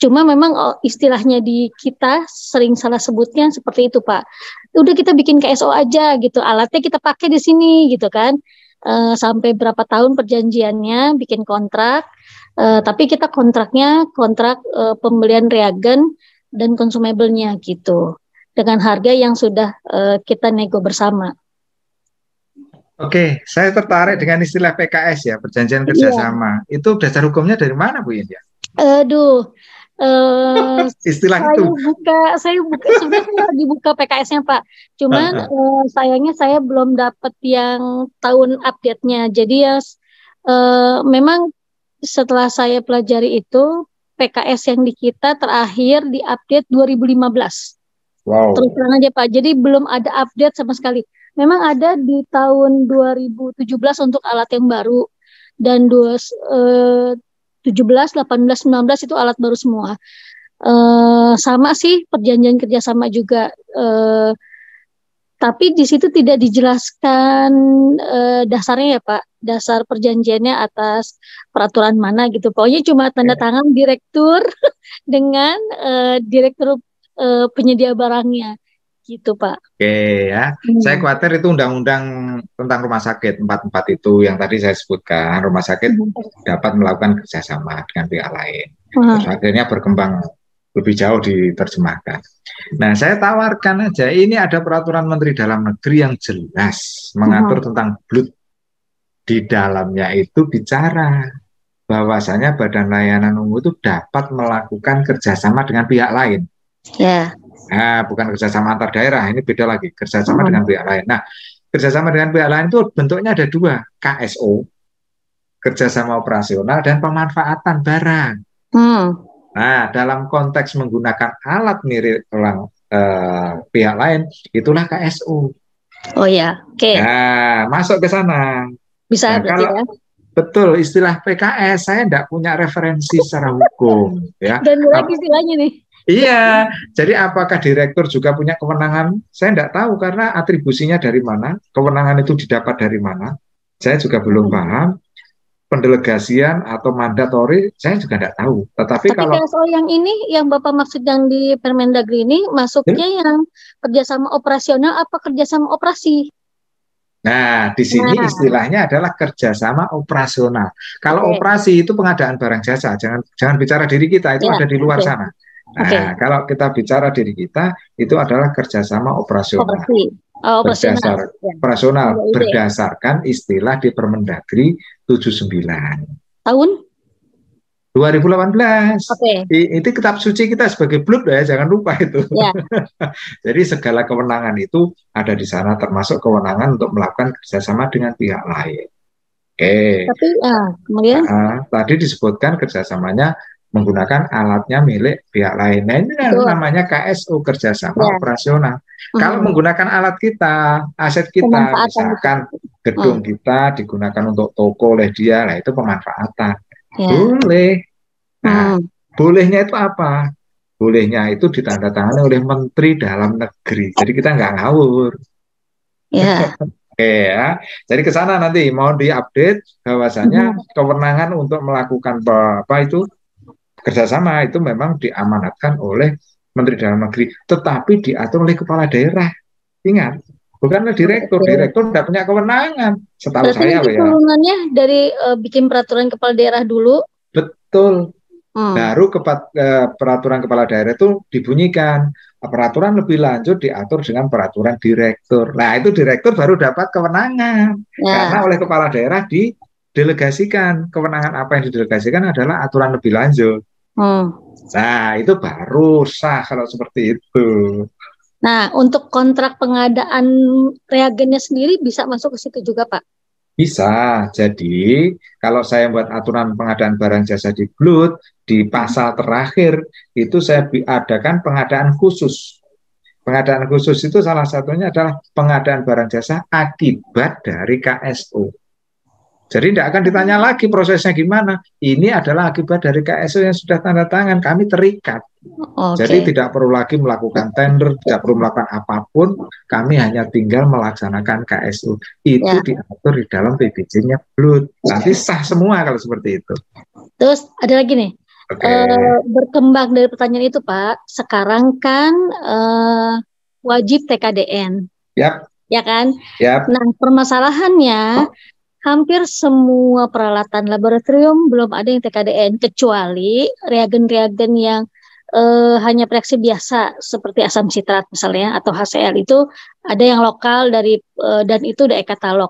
Cuma memang istilahnya di kita sering salah sebutnya seperti itu Pak. Udah kita bikin KSO aja gitu, alatnya kita pakai di sini gitu kan. Sampai berapa tahun perjanjiannya, bikin kontrak, tapi kita kontrak pembelian reagen dan consumable-nya gitu, dengan harga yang sudah kita nego bersama. Oke, saya tertarik dengan istilah PKS ya, perjanjian kerjasama. Iya. Itu dasar hukumnya dari mana Bu India? Istilah saya itu. Saya buka sebenarnya lagi buka PKS-nya Pak. Cuman sayangnya saya belum dapat yang tahun update-nya. Jadi ya memang setelah saya pelajari itu PKS yang di kita terakhir di update 2015. Wow. Terus terang aja Pak. Jadi belum ada update sama sekali. Memang ada di tahun 2017 untuk alat yang baru, dan 17, 18, 19 itu alat baru semua. Sama sih perjanjian kerjasama juga. Tapi di situ tidak dijelaskan dasarnya ya Pak, dasar perjanjiannya atas peraturan mana gitu. Pokoknya cuma tanda tangan direktur dengan direktur penyedia barangnya. Gitu Pak. Oke ya, saya khawatir itu undang-undang tentang rumah sakit 44 itu yang tadi saya sebutkan, rumah sakit dapat melakukan kerjasama dengan pihak lain. Terus akhirnya berkembang lebih jauh diterjemahkan. Nah, saya tawarkan aja, ini ada peraturan Menteri Dalam Negeri yang jelas mengatur tentang blood. Di dalamnya itu bicara bahwasanya Badan Layanan Umum itu dapat melakukan kerjasama dengan pihak lain. Ya. Nah, bukan kerjasama antar daerah, ini beda lagi, kerjasama dengan pihak lain. Nah, kerjasama dengan pihak lain itu bentuknya ada dua, KSO, kerjasama operasional, dan pemanfaatan barang. Nah, dalam konteks menggunakan alat mirip pihak lain, itulah KSO. Oh ya, oke. Nah, masuk ke sana. Bisa berarti ya? Betul, istilah PKS, saya tidak punya referensi secara hukum. Ya. Dan lagi istilahnya nih. Iya, jadi apakah direktur juga punya kewenangan? Saya tidak tahu karena atribusinya dari mana, kewenangan itu didapat dari mana. Saya juga belum paham. Pendelegasian atau mandatori, saya juga tidak tahu. Tetapi Tapi kalau KSO yang ini, yang Bapak maksud yang di Permendagri ini, masuknya yang kerjasama operasional apa kerjasama operasi? nah, di sini Nah, istilahnya adalah kerjasama operasional. Kalau oke. operasi itu pengadaan barang jasa, jangan bicara diri kita, itu Ya, ada di luar oke. sana. Nah, Oke. kalau kita bicara diri kita, itu adalah kerjasama operasional. Operasi. Operasional. Berdasar Ya. operasional BLUD. berdasarkan istilah di Permendagri 79 Tahun? 2018. Oke. Itu kitab suci kita sebagai BLUD ya, jangan lupa itu. Ya. Jadi segala kewenangan itu ada di sana, termasuk kewenangan untuk melakukan kerjasama dengan pihak lain. Oke. Tapi kemudian Tadi disebutkan kerjasamanya menggunakan alatnya milik pihak lain. Nah, ini Betul. namanya KSO, kerjasama Ya. operasional. Kalau menggunakan alat kita, aset kita, Pemanfaatan misalkan gedung kita digunakan untuk toko oleh dia, nah itu pemanfaatan. ya. Boleh. Nah, bolehnya itu apa? Bolehnya itu ditandatangani oleh Menteri Dalam Negeri. Jadi kita nggak ngawur. Ya. Oke ya. Jadi ke sana nanti mau diupdate bahwasanya kewenangan untuk melakukan apa itu kerjasama itu memang diamanatkan oleh Menteri Dalam Negeri, tetapi diatur oleh kepala daerah. Ingat, bukanlah direktur. Direktur tidak punya kewenangan. Setahu Berarti saya nanti ya. turunannya dari bikin peraturan kepala daerah dulu. Betul. Baru peraturan kepala daerah itu dibunyikan. Peraturan lebih lanjut diatur dengan peraturan direktur. Nah, itu direktur baru dapat kewenangan. Ya. Karena oleh kepala daerah didelegasikan. Kewenangan apa yang didelegasikan adalah aturan lebih lanjut. Nah, itu baru sah kalau seperti itu. Nah, untuk kontrak pengadaan reagennya sendiri bisa masuk ke situ juga, Pak? Bisa. Jadi, kalau saya buat aturan pengadaan barang jasa di BLUD, di pasal terakhir, itu saya adakan pengadaan khusus. Pengadaan khusus itu salah satunya adalah pengadaan barang jasa akibat dari KSO. Jadi tidak akan ditanya lagi prosesnya gimana. Ini adalah akibat dari KSO yang sudah tanda tangan. Kami terikat. Jadi tidak perlu lagi melakukan tender, tidak perlu melakukan apapun. Kami hanya tinggal melaksanakan KSO. Itu diatur di dalam PBJ-nya BLUD. Nanti sah semua kalau seperti itu. Terus ada lagi nih. Berkembang dari pertanyaan itu, Pak. Sekarang kan wajib TKDN. Yap. Ya kan? Yap. Nah, permasalahannya hampir semua peralatan laboratorium belum ada yang TKDN, kecuali reagen-reagen yang hanya reaksi biasa seperti asam sitrat misalnya atau HCl, itu ada yang lokal dari dan itu udah e-katalog.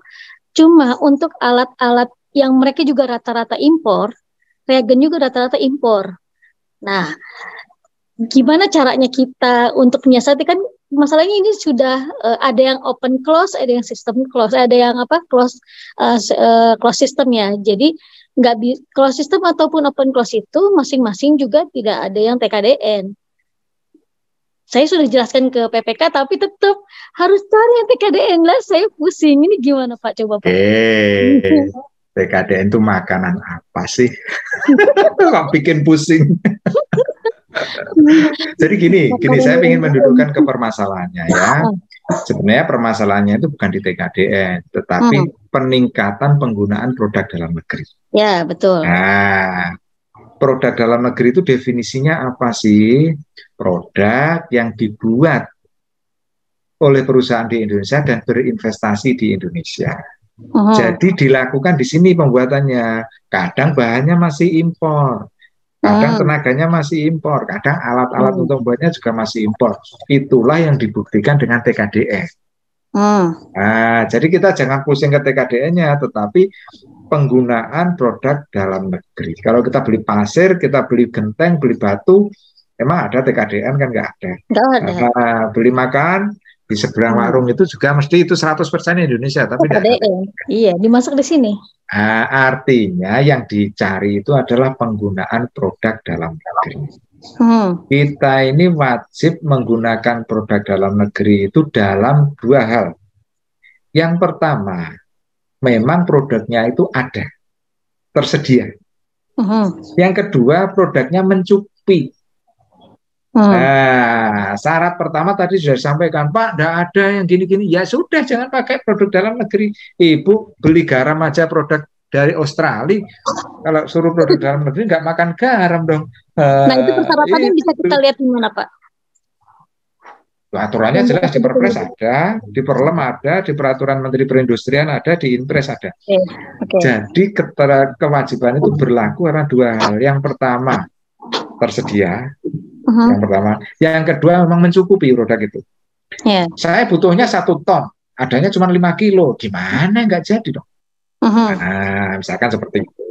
Cuma untuk alat-alat yang mereka juga rata-rata impor, reagen juga rata-rata impor. Nah, gimana caranya kita untuk menyiasati? Kan masalahnya ini sudah ada yang open close, ada yang sistem close, ada yang close system ya. Jadi close system ataupun open close itu masing-masing juga tidak ada yang TKDN. Saya sudah jelaskan ke PPK, tapi tetap harus cari yang TKDN lah. Saya pusing. Ini gimana Pak? Coba Pak. TKDN itu makanan apa sih? Kok bikin pusing? Jadi gini saya ingin mendudukkan ke permasalahannya ya. Sebenarnya permasalahannya itu bukan di TKDN, tetapi peningkatan penggunaan produk dalam negeri. Ya, betul. Nah, produk dalam negeri itu definisinya apa sih? Produk yang dibuat oleh perusahaan di Indonesia dan berinvestasi di Indonesia. Jadi dilakukan di sini pembuatannya. Kadang bahannya masih impor. Kadang tenaganya masih impor, kadang alat-alat untuk membuatnya juga masih impor. Itulah yang dibuktikan dengan TKDN. Nah, jadi kita jangan pusing ke TKDN-nya, tetapi penggunaan produk dalam negeri. Kalau kita beli pasir, kita beli genteng, beli batu, emang ada TKDN kan? Nggak ada. Nah, beli makan di seberang warung itu juga mesti itu 100% Indonesia, tapi iya, dimasak di sini. Nah, artinya yang dicari itu adalah penggunaan produk dalam negeri. Kita ini wajib menggunakan produk dalam negeri itu dalam dua hal. Yang pertama, memang produknya itu ada, tersedia. Yang kedua, produknya mencukupi. Nah, syarat pertama tadi sudah disampaikan, Pak, tidak ada yang gini-gini. Ya sudah, jangan pakai produk dalam negeri. Ibu beli garam aja produk dari Australia. Kalau suruh produk dalam negeri nggak makan garam dong. Nah, itu persyaratannya bisa kita lihat di mana, Pak? Aturannya jelas di Perpres ada, di Perlem ada, di Peraturan Menteri Perindustrian ada, di Inpres ada. Jadi kewajiban itu berlaku karena dua hal. Yang pertama, tersedia. Yang pertama. Yang kedua, memang mencukupi produk itu. Saya butuhnya 1 ton, adanya cuma 5 kilo. Gimana nggak jadi dong? Nah, misalkan seperti itu.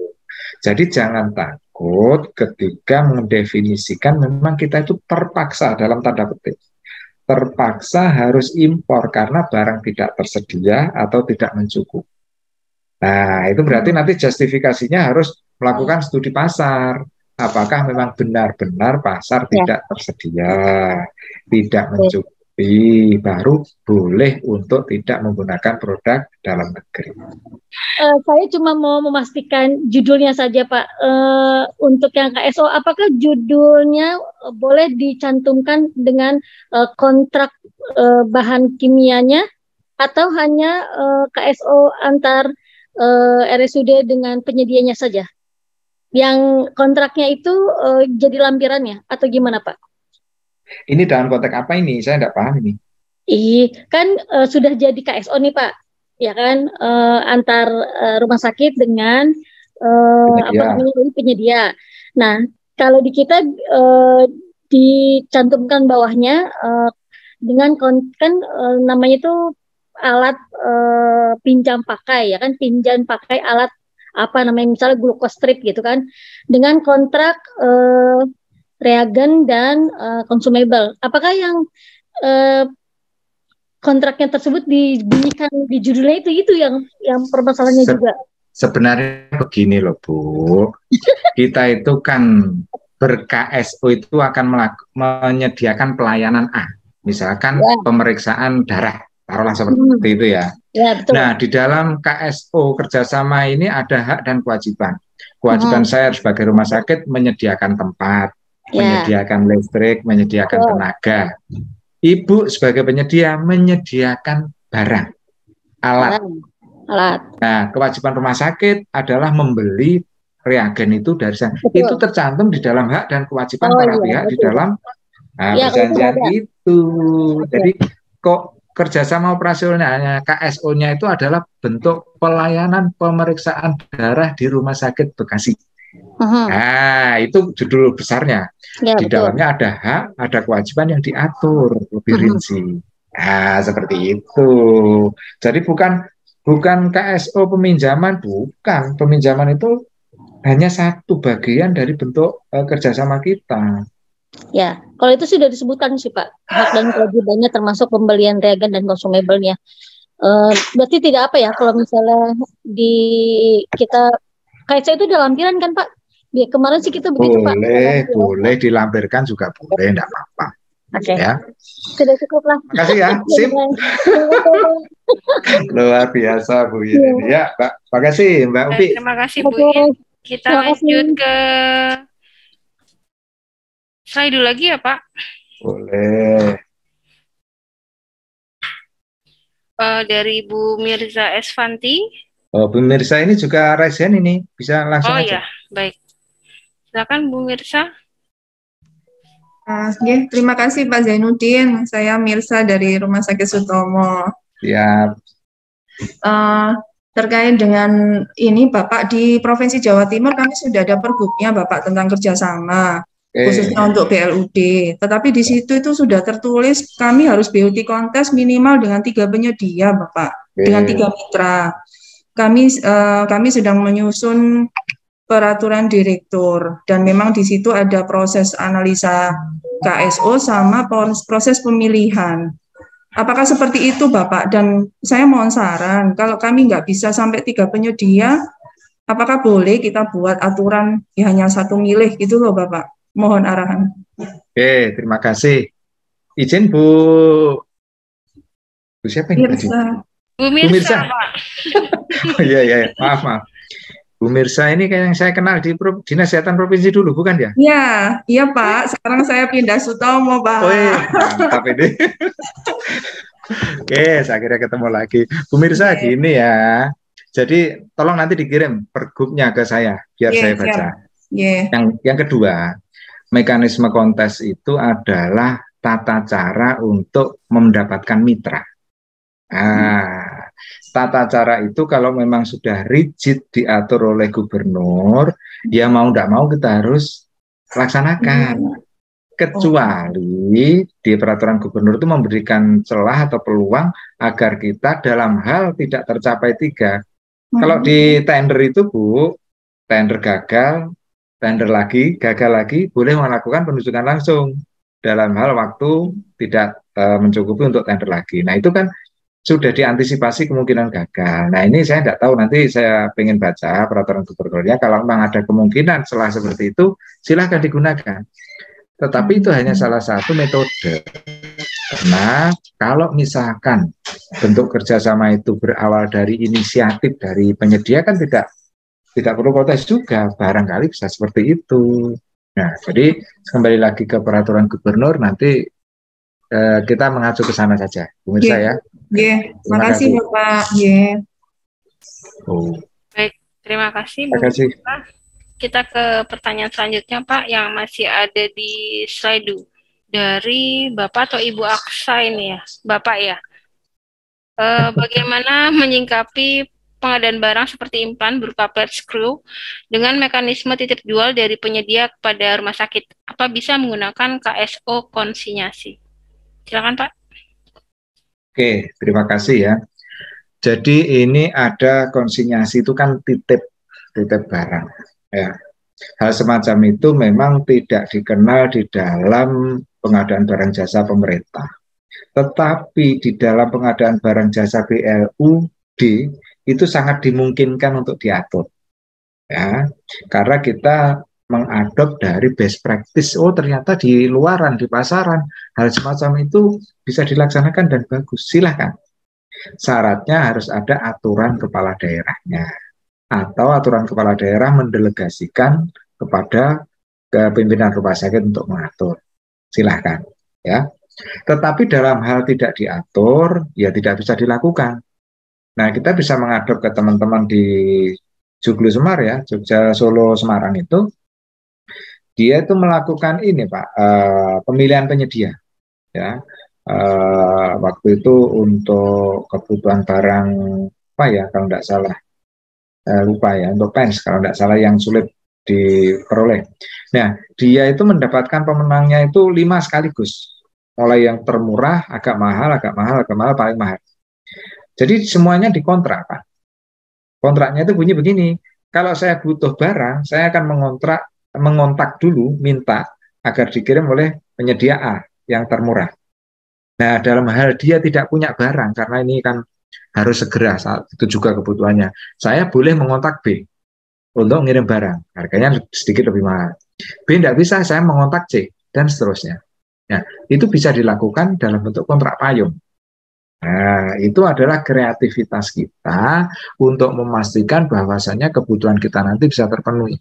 Jadi jangan takut ketika mendefinisikan memang kita itu terpaksa dalam tanda petik. Terpaksa harus impor karena barang tidak tersedia atau tidak mencukupi. Nah, itu berarti nanti justifikasinya harus melakukan studi pasar. Apakah memang benar-benar pasar tidak tersedia, tidak mencukupi, baru boleh untuk tidak menggunakan produk dalam negeri. Saya cuma mau memastikan judulnya saja, Pak. Untuk yang KSO, apakah judulnya boleh dicantumkan dengan kontrak bahan kimianya, atau hanya KSO antar RSUD dengan penyedianya saja? Yang kontraknya itu jadi lampirannya, atau gimana, Pak? Ini dalam konteks apa ini? Saya tidak paham ini. Kan sudah jadi KSO nih, Pak. Ya kan, antar rumah sakit dengan penyedia. Nah, kalau di kita dicantumkan bawahnya dengan namanya itu alat pinjam pakai, ya kan, pinjam pakai alat apa namanya, misalnya glucose strip gitu kan, dengan kontrak reagen dan consumable. Apakah yang kontraknya tersebut dibunyikan di judulnya itu yang permasalahannya juga? Sebenarnya begini loh, Bu. Kita itu kan ber-KSO itu akan menyediakan pelayanan A. Misalkan pemeriksaan darah, taruhlah seperti itu ya. Betul. Nah, di dalam KSO kerjasama ini ada hak dan kewajiban. Kewajiban saya sebagai rumah sakit menyediakan tempat, menyediakan listrik, menyediakan tenaga. Ibu sebagai penyedia menyediakan barang, alat. Nah, kewajiban rumah sakit adalah membeli reagen itu dari sana. Itu tercantum di dalam hak dan kewajiban para pihak di dalam perjanjian itu. Jadi kok kerjasama operasionalnya KSO-nya itu adalah bentuk pelayanan pemeriksaan darah di Rumah Sakit Bekasi. Nah, itu judul besarnya. Di dalamnya ada hak, ada kewajiban yang diatur lebih rinci. Nah, seperti itu. Jadi bukan KSO peminjaman, bukan. Peminjaman itu hanya satu bagian dari bentuk kerjasama kita. Ya, kalau itu sudah disebutkan sih, Pak, hak dan kewajibannya termasuk pembelian reagen dan consumable-nya. Berarti tidak apa ya kalau misalnya di kita KSO itu udah lampiran kan, Pak? Kemarin sih kita begitu, Pak. Boleh dilampirkan juga boleh, enggak apa-apa. Oke. Ya. Sudah cukup lah. Terima kasih ya. Sip. Luar biasa, Bu Yeni. Ya, Mbak. Terima kasih, Mbak Upi. Terima kasih, Bu Yeni. Kita lanjut ke slide dulu lagi ya, Pak. Boleh. Dari Bu Mirza Esfanti. Bu Mirza ini juga raise hand ini. Bisa langsung aja. Ya, baik. Silakan Bu Mirza. Terima kasih Pak Zainuddin. Saya Mirza dari Rumah Sakit Sutomo. Siap. Terkait dengan ini Bapak, di Provinsi Jawa Timur kami sudah ada pergubnya Bapak tentang kerjasama, khususnya untuk BLUD. Tetapi di situ itu sudah tertulis kami harus BUT kontes minimal dengan 3 penyedia Bapak, dengan 3 mitra. Kami sedang menyusun peraturan direktur, dan memang di situ ada proses analisa KSO sama proses pemilihan. Apakah seperti itu Bapak? Dan saya mohon saran, kalau kami nggak bisa sampai 3 penyedia, apakah boleh kita buat aturan ya hanya 1 milih gitu loh Bapak? Mohon arahan. Oke, terima kasih. Izin Bu siapa ini? Bu Mirza, Pak. Oh, iya, maaf. Bu Mirsa ini kayak yang saya kenal di Dinas Kesehatan Provinsi dulu, bukan ya? Iya, iya Pak. Sekarang saya pindah Sutomo, Pak. Mantap ini. Oke, saya kira ketemu lagi. Bu Mirsa, gini ya. Jadi tolong nanti dikirim pergubnya ke saya, biar saya baca. Yang kedua, mekanisme kontes itu adalah tata cara untuk mendapatkan mitra. Tata cara itu kalau memang sudah rigid diatur oleh gubernur, ya mau tidak mau kita harus laksanakan. Kecuali di peraturan gubernur itu memberikan celah atau peluang agar kita dalam hal tidak tercapai 3. Kalau di tender itu Bu, tender gagal, tender lagi, gagal lagi, boleh melakukan penunjukan langsung dalam hal waktu tidak mencukupi untuk tender lagi. Nah itu kan sudah diantisipasi kemungkinan gagal. Nah ini saya tidak tahu, nanti saya ingin baca peraturan gubernurnya. Kalau memang ada kemungkinan celah seperti itu, silahkan digunakan. Tetapi itu hanya salah satu metode. Karena kalau misalkan bentuk kerjasama itu berawal dari inisiatif dari penyedia kan tidak perlu kontes juga, barangkali bisa seperti itu. Nah, jadi kembali lagi ke peraturan gubernur, nanti kita mengacu ke sana saja, Bu Mirsa ya. Terima kasih Bapak. Baik, terima kasih Bu Mirsa. Kita ke pertanyaan selanjutnya Pak, yang masih ada di slide dari Bapak atau Ibu Aksa ini ya, Bapak ya. Bagaimana menyingkapi pengadaan barang seperti implan berupa plate screw dengan mekanisme titip jual dari penyedia kepada rumah sakit? Apa bisa menggunakan KSO konsinyasi? Silakan Pak. Oke, terima kasih ya. Jadi ini ada konsinyasi itu kan titip barang. Ya, hal semacam itu memang tidak dikenal di dalam pengadaan barang jasa pemerintah. Tetapi di dalam pengadaan barang jasa BLUD itu sangat dimungkinkan untuk diatur. Ya, karena kita mengadop dari best practice. Oh, ternyata di luaran, di pasaran, hal semacam itu bisa dilaksanakan dan bagus. Silahkan. Syaratnya harus ada aturan kepala daerahnya. Atau aturan kepala daerah mendelegasikan kepada pimpinan rumah sakit untuk mengatur. Silahkan, ya. Tetapi dalam hal tidak diatur, ya tidak bisa dilakukan. Nah, kita bisa mengadop ke teman-teman di Joglo Semar ya, Jogja Solo Semarang itu, dia itu melakukan ini Pak, pemilihan penyedia, ya. Waktu itu untuk kebutuhan barang apa ya, kalau tidak salah. Lupa ya, untuk pens kalau tidak salah yang sulit diperoleh. Nah, dia itu mendapatkan pemenangnya itu 5 sekaligus. Mulai yang termurah, agak mahal, paling mahal. Jadi semuanya dikontrak, Pak. Kontraknya itu bunyi begini, kalau saya butuh barang, saya akan mengontak dulu, minta agar dikirim oleh penyedia A yang termurah. Nah, dalam hal dia tidak punya barang, karena ini kan harus segera saat itu juga kebutuhannya. Saya boleh mengontak B untuk ngirim barang, harganya sedikit lebih mahal. B tidak bisa, saya mengontak C dan seterusnya. Nah, itu bisa dilakukan dalam bentuk kontrak payung. Nah, itu adalah kreativitas kita untuk memastikan bahwasannya kebutuhan kita nanti bisa terpenuhi.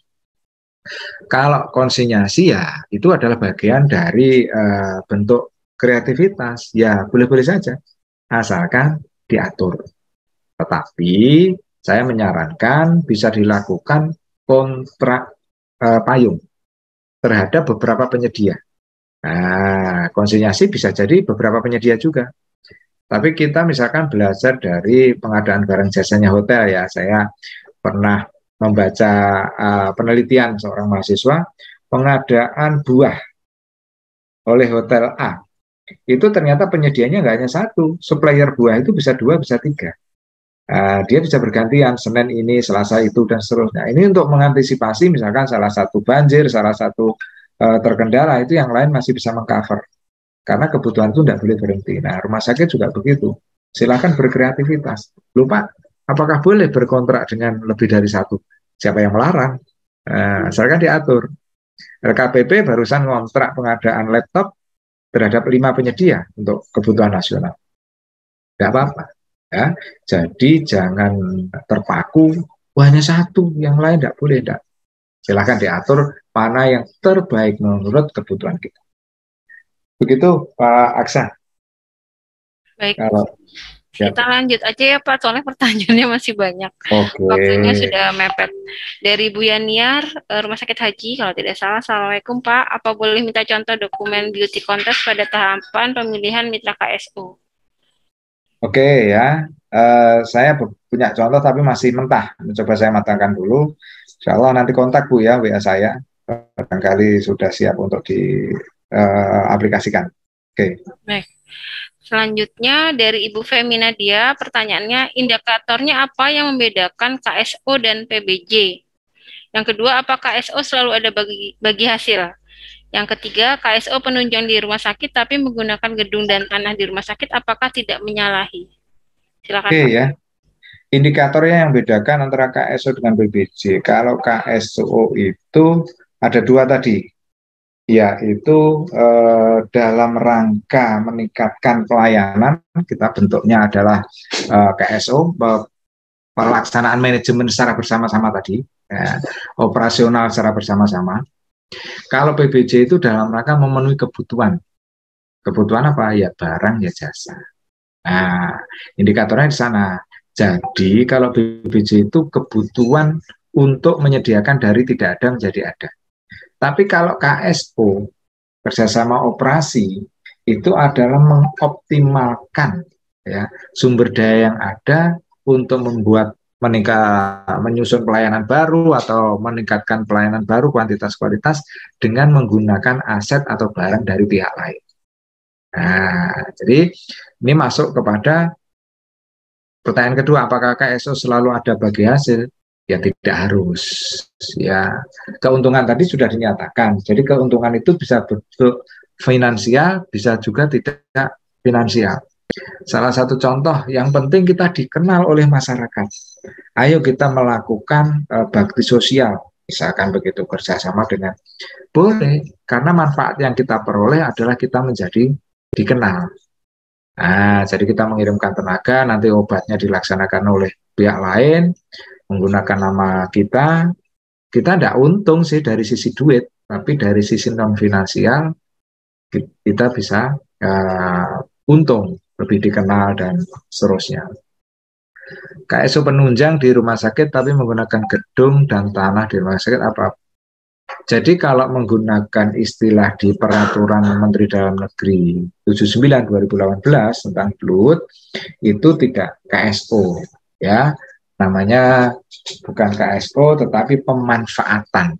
Kalau konsinyasi ya itu adalah bagian dari bentuk kreativitas, ya boleh-boleh saja, asalkan diatur. Tetapi saya menyarankan bisa dilakukan kontrak payung terhadap beberapa penyedia. Nah, konsinyasi bisa jadi beberapa penyedia juga. Tapi kita misalkan belajar dari pengadaan barang jasanya hotel ya. Saya pernah membaca penelitian seorang mahasiswa pengadaan buah oleh hotel A. Itu ternyata penyedianya nggak hanya satu, supplier buah itu bisa 2, bisa 3. Dia bisa bergantian, Senin ini, Selasa itu, dan seterusnya. Ini untuk mengantisipasi misalkan salah satu banjir, salah satu terkendala, itu yang lain masih bisa mengcover. Karena kebutuhan itu tidak boleh berhenti. Nah, rumah sakit juga begitu. Silakan berkreativitas. Lupa, apakah boleh berkontrak dengan lebih dari satu? Siapa yang melarang? Misalkan diatur. LKPP barusan ngontrak pengadaan laptop terhadap 5 penyedia untuk kebutuhan nasional. Tidak apa-apa. Ya. Jadi jangan terpaku hanya satu, yang lain tidak boleh, tidak. Silahkan diatur mana yang terbaik menurut kebutuhan kita. Begitu Pak Aksa. Baik. Kalau kita lanjut aja ya Pak, soalnya pertanyaannya masih banyak. Waktunya sudah mepet. Dari Bu Yaniar, Rumah Sakit Haji, kalau tidak salah. Assalamualaikum Pak, apa boleh minta contoh dokumen beauty contest pada tahapan pemilihan mitra KSO? Oke ya, saya punya contoh tapi masih mentah. Mencoba saya matangkan dulu. Insya Allah nanti kontak Bu ya, WA saya. Barangkali sudah siap untuk diaplikasikan. Oke. Baik. Selanjutnya dari Ibu Femina dia, pertanyaannya, indikatornya apa yang membedakan KSO dan PBJ? Yang kedua, apakah KSO selalu ada bagi hasil? Yang ketiga, KSO penunjang di rumah sakit tapi menggunakan gedung dan tanah di rumah sakit, apakah tidak menyalahi? Silakan. Oke ya. Indikatornya yang bedakan antara KSO dengan PBJ. Kalau KSO itu ada dua tadi, yaitu dalam rangka meningkatkan pelayanan, kita bentuknya adalah KSO, pelaksanaan manajemen secara bersama-sama tadi, ya, operasional secara bersama-sama. Kalau PBJ itu dalam rangka memenuhi kebutuhan. Kebutuhan apa? Ya barang, ya jasa. Nah, indikatornya di sana. Jadi kalau PBJ itu kebutuhan untuk menyediakan dari tidak ada menjadi ada. Tapi kalau KSO, kerjasama operasi, itu adalah mengoptimalkan ya, sumber daya yang ada untuk membuat menyusun pelayanan baru atau meningkatkan pelayanan baru kuantitas-kualitas dengan menggunakan aset atau barang dari pihak lain. Nah, jadi ini masuk kepada pertanyaan kedua, apakah KSO selalu ada bagi hasil? Ya tidak harus. Ya, keuntungan tadi sudah dinyatakan. Jadi keuntungan itu bisa bentuk finansial, bisa juga tidak finansial. Salah satu contoh yang penting kita dikenal oleh masyarakat. Ayo kita melakukan bakti sosial, misalkan begitu, kerjasama dengan boleh, karena manfaat yang kita peroleh adalah kita menjadi dikenal. Nah, jadi kita mengirimkan tenaga, nanti obatnya dilaksanakan oleh pihak lain, menggunakan nama kita tidak untung sih dari sisi duit, tapi dari sisi non finansial kita bisa untung, lebih dikenal dan seterusnya. KSO penunjang di rumah sakit tapi menggunakan gedung dan tanah di rumah sakit apa? Jadi kalau menggunakan istilah di Peraturan Menteri Dalam Negeri 79/2018 tentang BLUT, itu tidak KSO ya. Namanya bukan KSO tetapi pemanfaatan.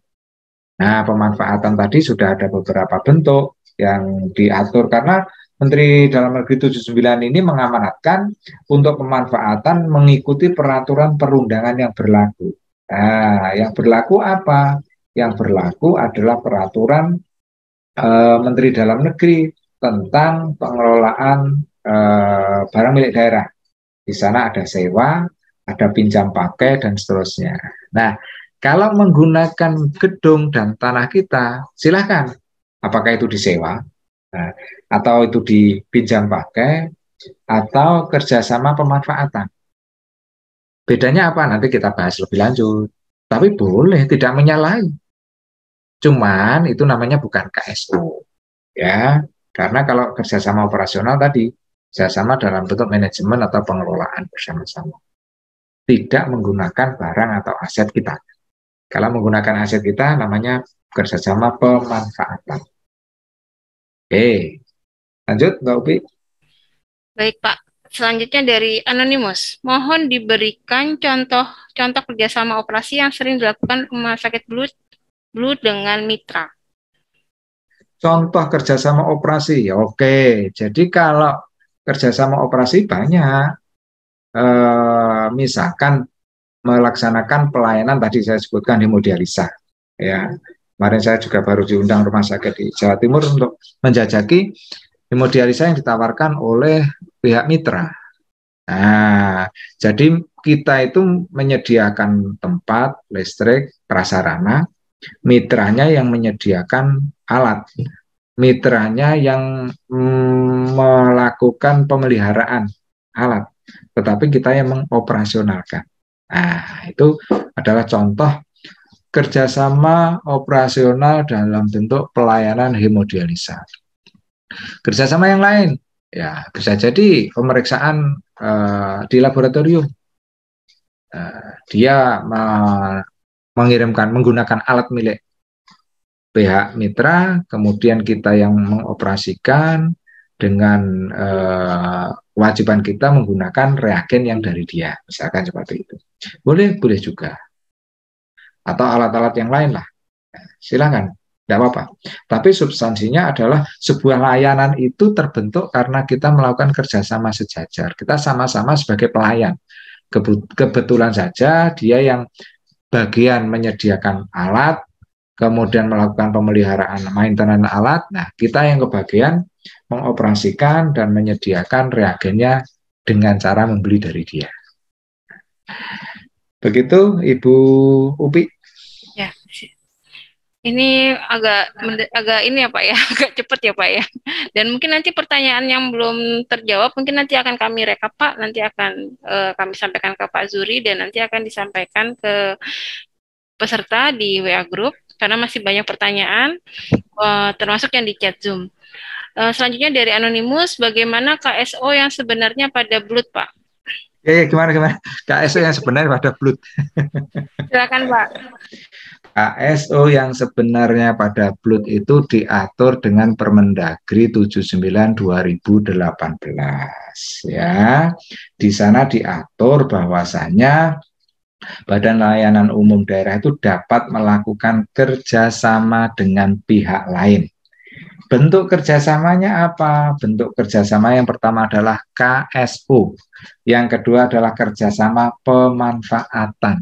Nah, pemanfaatan tadi sudah ada beberapa bentuk yang diatur karena Menteri Dalam Negeri 79 ini mengamanatkan untuk pemanfaatan mengikuti peraturan perundangan yang berlaku. Nah, yang berlaku apa? Yang berlaku adalah peraturan Menteri Dalam Negeri tentang pengelolaan barang milik daerah. Di sana ada sewa, ada pinjam pakai, dan seterusnya. Nah, kalau menggunakan gedung dan tanah kita, silakan. Apakah itu disewa, atau itu dipinjam pakai, atau kerjasama pemanfaatan. Bedanya apa? Nanti kita bahas lebih lanjut. Tapi boleh, tidak menyalahi. Cuman itu namanya bukan KSO. Ya, karena kalau kerjasama operasional tadi, kerjasama dalam bentuk manajemen atau pengelolaan bersama-sama. Tidak menggunakan barang atau aset kita. Kalau menggunakan aset kita namanya kerjasama pemanfaatan. Oke, lanjut Mbak Upi. Baik Pak, selanjutnya dari Anonymous. Mohon diberikan contoh kerjasama operasi yang sering dilakukan rumah sakit BLUT dengan mitra. Contoh kerjasama operasi, ya oke. Jadi kalau kerjasama operasi banyak. Misalkan melaksanakan pelayanan tadi saya sebutkan hemodialisa, ya. Kemarin saya juga baru diundang rumah sakit di Jawa Timur untuk menjajaki hemodialisa yang ditawarkan oleh pihak mitra. Nah, jadi kita itu menyediakan tempat, listrik, prasarana, mitranya yang menyediakan alat, mitranya yang melakukan pemeliharaan alat. Tetapi kita yang mengoperasionalkan. Nah, itu adalah contoh kerjasama operasional dalam bentuk pelayanan hemodialisa. Kerjasama yang lain, ya bisa jadi pemeriksaan di laboratorium. Dia mengirimkan menggunakan alat milik pihak mitra, kemudian kita yang mengoperasikan dengan kewajiban kita menggunakan reagen yang dari dia, misalkan seperti itu. Boleh juga. Atau alat-alat yang lain lah, silakan, tidak apa-apa. Tapi substansinya adalah sebuah layanan itu terbentuk karena kita melakukan kerjasama sejajar. Kita sama-sama sebagai pelayan. Kebetulan saja dia yang bagian menyediakan alat, kemudian melakukan pemeliharaan maintenance alat. Nah, kita yang kebagian mengoperasikan dan menyediakan reagennya dengan cara membeli dari dia. Begitu, Ibu Upi. Ya, ini agak ini ya Pak ya, agak cepat ya Pak ya. Dan mungkin nanti pertanyaan yang belum terjawab mungkin nanti akan kami rekap Pak, nanti akan kami sampaikan ke Pak Zuri dan nanti akan disampaikan ke peserta di WA Group karena masih banyak pertanyaan termasuk yang di chat Zoom. Selanjutnya dari Anonymous, bagaimana KSO yang sebenarnya pada blood Pak? Gimana? KSO yang sebenarnya pada blood. Silakan Pak. KSO yang sebenarnya pada blood itu diatur dengan Permendagri 79/2018 ya. Di sana diatur bahwasanya Badan Layanan Umum Daerah itu dapat melakukan kerjasama dengan pihak lain. Bentuk kerjasamanya apa? Bentuk kerjasama yang pertama adalah KSO, yang kedua adalah kerjasama pemanfaatan.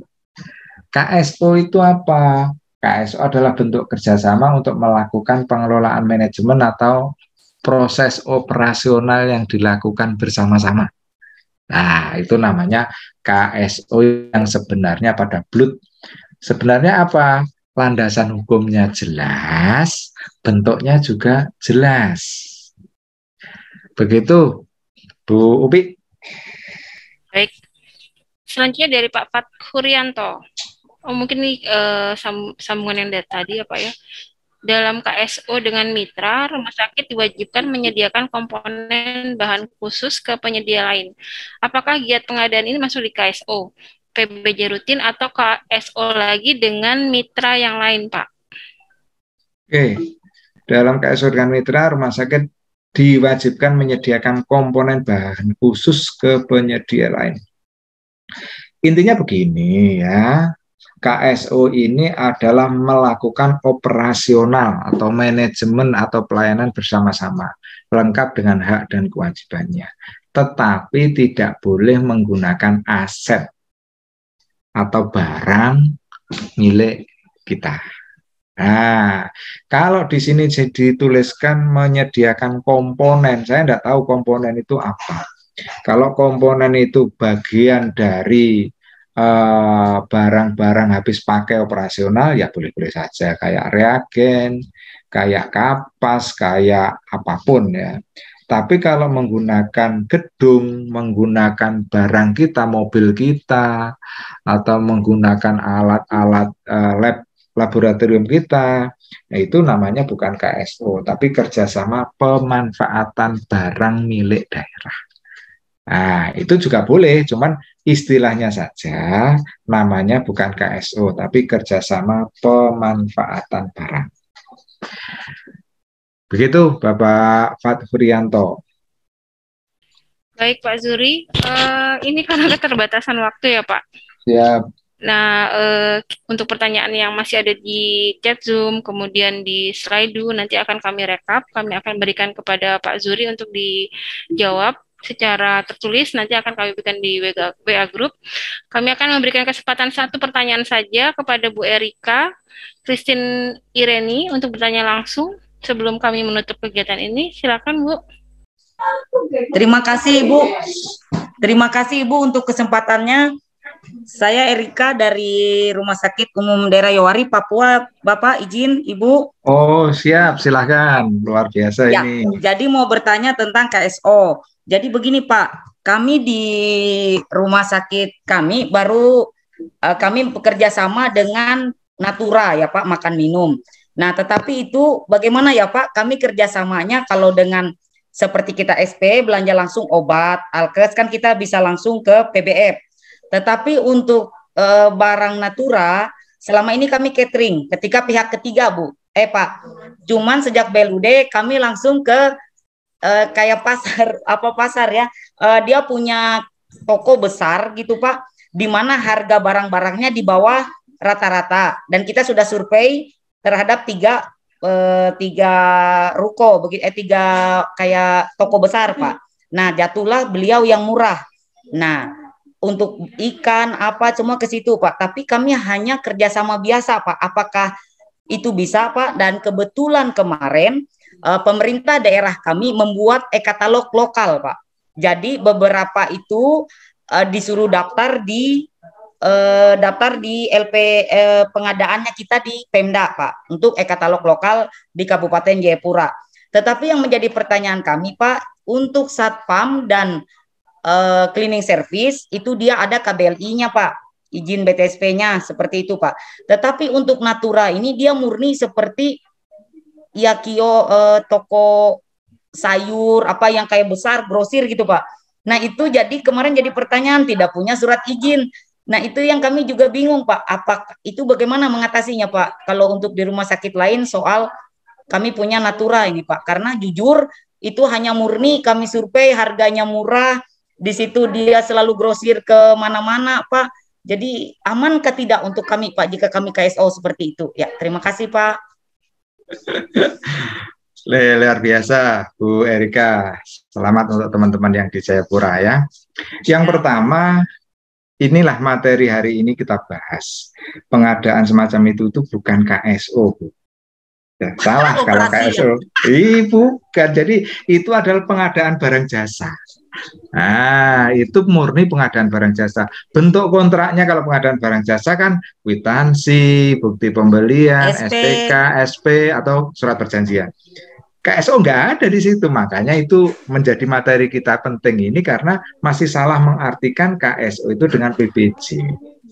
KSO itu apa? KSO adalah bentuk kerjasama untuk melakukan pengelolaan manajemen atau proses operasional yang dilakukan bersama-sama. Nah, itu namanya KSO yang sebenarnya pada blood. Sebenarnya apa? Landasan hukumnya jelas, bentuknya juga jelas. Begitu, Bu Upi. Baik. Selanjutnya dari Pak Fathurianto. Mungkin ini sambungan yang dari tadi ya Pak ya. Dalam KSO dengan mitra, rumah sakit diwajibkan menyediakan komponen bahan khusus ke penyedia lain. Apakah giat pengadaan ini masuk di KSO, PBJ rutin, atau KSO lagi dengan mitra yang lain, Pak? Oke, dalam KSO dengan mitra, rumah sakit diwajibkan menyediakan komponen bahan khusus ke penyedia lain. Intinya begini ya, KSO ini adalah melakukan operasional atau manajemen atau pelayanan bersama-sama, lengkap dengan hak dan kewajibannya. Tetapi tidak boleh menggunakan aset atau barang milik kita. Nah, kalau di sini dituliskan menyediakan komponen, saya tidak tahu komponen itu apa. Kalau komponen itu bagian dari barang-barang habis pakai operasional, ya boleh-boleh saja, kayak reagen, kayak kapas, kayak apapun ya. Tapi kalau menggunakan gedung, menggunakan barang kita, mobil kita, atau menggunakan alat-alat laboratorium kita, ya itu namanya bukan KSO, tapi kerjasama pemanfaatan barang milik daerah. Nah, itu juga boleh, cuman istilahnya saja namanya bukan KSO, tapi kerjasama pemanfaatan barang. Begitu, Bapak Fathurianto. Baik, Pak Zuri. Ini karena keterbatasan waktu ya, Pak. Siap. Nah, untuk pertanyaan yang masih ada di chat Zoom, kemudian di Slido, nanti akan kami rekap. Kami akan berikan kepada Pak Zuri untuk dijawab secara tertulis, nanti akan kami berikan di WA Group. Kami akan memberikan kesempatan satu pertanyaan saja kepada Bu Erika Christine Ireni untuk bertanya langsung sebelum kami menutup kegiatan ini. Silakan, Bu. Terima kasih, Ibu. Terima kasih, Ibu, untuk kesempatannya. Saya Erika dari Rumah Sakit Umum Daerah Yowari, Papua. Bapak izin, Ibu. Oh, siap. Silahkan. Luar biasa ya, ini. Jadi mau bertanya tentang KSO. Jadi begini, Pak. kami di rumah sakit kami baru kami bekerja sama dengan Natura ya Pak, makan minum. Nah, tetapi itu bagaimana ya Pak? Kami kerjasamanya kalau dengan seperti kita SP belanja langsung obat, alkes kan kita bisa langsung ke PBF. Tetapi untuk barang Natura selama ini kami catering ketika pihak ketiga Bu. Pak, cuman sejak BLUD kami langsung ke kayak pasar ya. Dia punya toko besar gitu Pak, di mana harga barang-barangnya di bawah rata-rata, dan kita sudah survei terhadap tiga ruko, tiga kayak toko besar Pak. Nah, jatuhlah beliau yang murah. Nah, untuk ikan apa semua ke situ Pak, tapi kami hanya kerjasama biasa Pak. Apakah itu bisa Pak? Dan kebetulan kemarin pemerintah daerah kami membuat e-katalog lokal Pak. Jadi beberapa itu disuruh daftar di LP pengadaannya kita di Pemda Pak, untuk e-katalog lokal di Kabupaten Jayapura. Tetapi yang menjadi pertanyaan kami Pak, untuk Satpam dan cleaning service itu dia ada KBLI-nya Pak, izin BTSP-nya seperti itu Pak. Tetapi untuk Natura ini dia murni seperti ya toko sayur apa yang kayak besar, grosir gitu Pak. Nah itu jadi kemarin jadi pertanyaan, tidak punya surat izin. Nah itu yang kami juga bingung Pak, apa itu bagaimana mengatasinya Pak, kalau untuk di rumah sakit lain soal kami punya Natura ini Pak, karena jujur itu hanya murni kami survei harganya murah, di situ dia selalu grosir ke mana-mana Pak. Jadi amankah tidak untuk kami Pak jika kami KSO seperti itu? Ya, terima kasih Pak. Luar biasa Bu Erika. Selamat untuk teman-teman yang di Jayapura ya. Yang pertama, inilah materi hari ini kita bahas. Pengadaan semacam itu bukan KSO Bu. Ya, salah kalau KSO. Bukan. Jadi itu adalah pengadaan barang jasa. Nah, itu murni pengadaan barang jasa. Bentuk kontraknya kalau pengadaan barang jasa kan kwitansi, bukti pembelian, SPK, SP atau surat perjanjian. KSO nggak ada di situ, makanya itu menjadi materi kita penting ini karena masih salah mengartikan KSO itu dengan PBJ.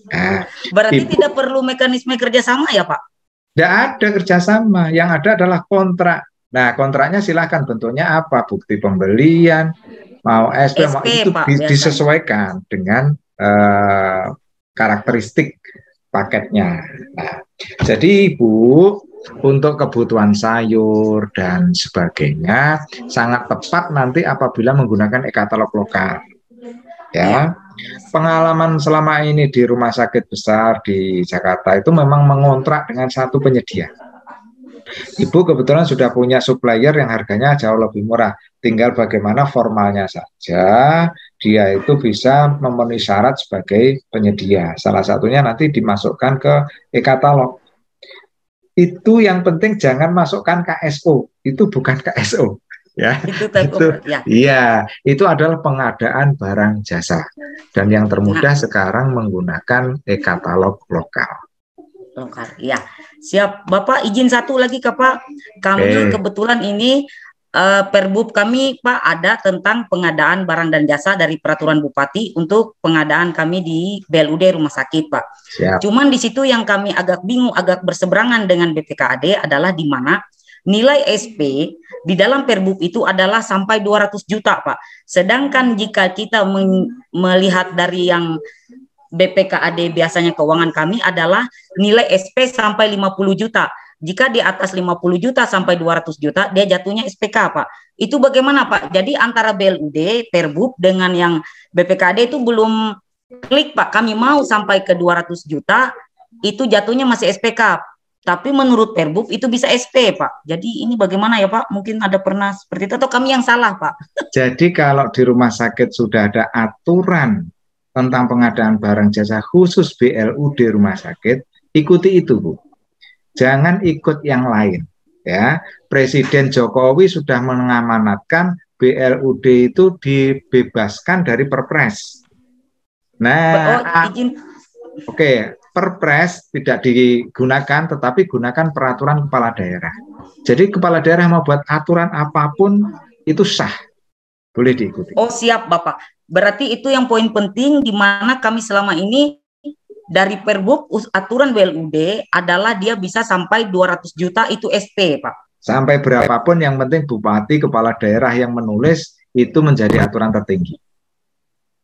Nah, berarti tidak perlu mekanisme kerjasama ya Pak? Tidak ada kerjasama, yang ada adalah kontrak. Nah, kontraknya silahkan bentuknya apa, bukti pembelian, mau SP mau itu Pak, disesuaikan dengan karakteristik paketnya. Nah, jadi Ibu untuk kebutuhan sayur dan sebagainya sangat tepat nanti apabila menggunakan e-katalog lokal. Ya, pengalaman selama ini di rumah sakit besar di Jakarta itu memang mengontrak dengan satu penyedia. Ibu kebetulan sudah punya supplier yang harganya jauh lebih murah. Tinggal bagaimana formalnya saja dia itu bisa memenuhi syarat sebagai penyedia. Salah satunya nanti dimasukkan ke e-katalog. Itu yang penting jangan masukkan KSO. Itu bukan KSO. Ya, itu adalah pengadaan barang jasa. Dan yang termudah sekarang menggunakan e-katalog lokal. Ya, siap. Bapak izin satu lagi Pak. Kami kebetulan ini Perbub kami Pak ada tentang pengadaan barang dan jasa dari peraturan Bupati untuk pengadaan kami di BLUD rumah sakit Pak. Siap. Cuman di situ yang kami agak bingung, agak berseberangan dengan BPKAD adalah di mana nilai SP di dalam Perbub itu adalah sampai 200 juta Pak. Sedangkan jika kita melihat dari yang BPKAD biasanya keuangan kami adalah nilai SP sampai 50 juta. Jika di atas 50 juta sampai 200 juta, dia jatuhnya SPK, Pak. Itu bagaimana, Pak? Jadi antara BLUD, Perbub dengan yang BPKD itu belum klik, Pak. Kami mau sampai ke 200 juta, itu jatuhnya masih SPK. Tapi menurut Perbub itu bisa SP, Pak. Jadi ini bagaimana ya, Pak? Mungkin ada pernah seperti itu atau kami yang salah, Pak? Jadi kalau di rumah sakit sudah ada aturan tentang pengadaan barang jasa khusus BLUD rumah sakit, ikuti itu, Bu. Jangan ikut yang lain, ya. Presiden Jokowi sudah mengamanatkan BLUD itu dibebaskan dari Perpres. Nah, oke, Perpres tidak digunakan, tetapi gunakan peraturan kepala daerah. Jadi kepala daerah mau buat aturan apapun itu sah, boleh diikuti. Oh siap Bapak. Berarti itu yang poin penting di mana kami selama ini dari Perbup aturan BLUD adalah dia bisa sampai 200 juta itu SP, Pak. Sampai berapapun yang penting bupati, kepala daerah yang menulis itu menjadi aturan tertinggi.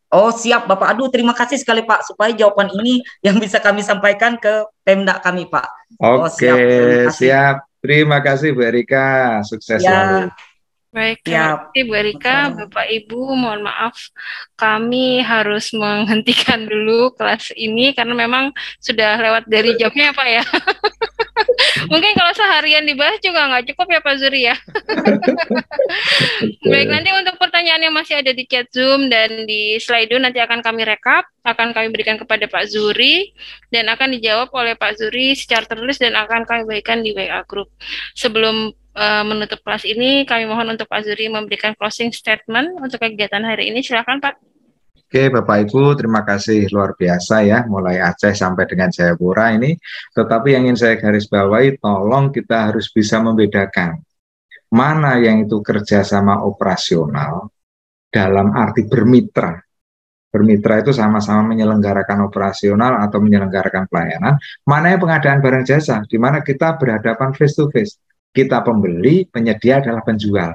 Oh siap Bapak, aduh terima kasih sekali Pak, supaya jawaban ini yang bisa kami sampaikan ke Pemda kami Pak. Oke, siap. Terima kasih Bu Erika, sukses selalu. Baik, terima kasih Bu Erika. Bapak Ibu, mohon maaf kami harus menghentikan dulu kelas ini karena memang sudah lewat dari jamnya Pak ya. Mungkin kalau seharian dibahas juga nggak cukup ya Pak Zuri ya. Baik, nanti untuk pertanyaan yang masih ada di chat Zoom dan di Slido nanti akan kami rekap, akan kami berikan kepada Pak Zuri dan akan dijawab oleh Pak Zuri secara tertulis dan akan kami bagikan di WA Group. Sebelum menutup kelas ini, kami mohon untuk Pak Zuri memberikan closing statement untuk kegiatan hari ini. Silakan Pak. Oke Bapak Ibu, terima kasih luar biasa ya, mulai Aceh sampai dengan Jayapura ini. Tetapi yang ingin saya garis bawahi, tolong kita harus bisa membedakan mana yang itu kerjasama operasional dalam arti bermitra. Bermitra itu sama-sama menyelenggarakan operasional atau menyelenggarakan pelayanan. Mana yang pengadaan barang jasa, di mana kita berhadapan face to face. Kita pembeli, penyedia adalah penjual.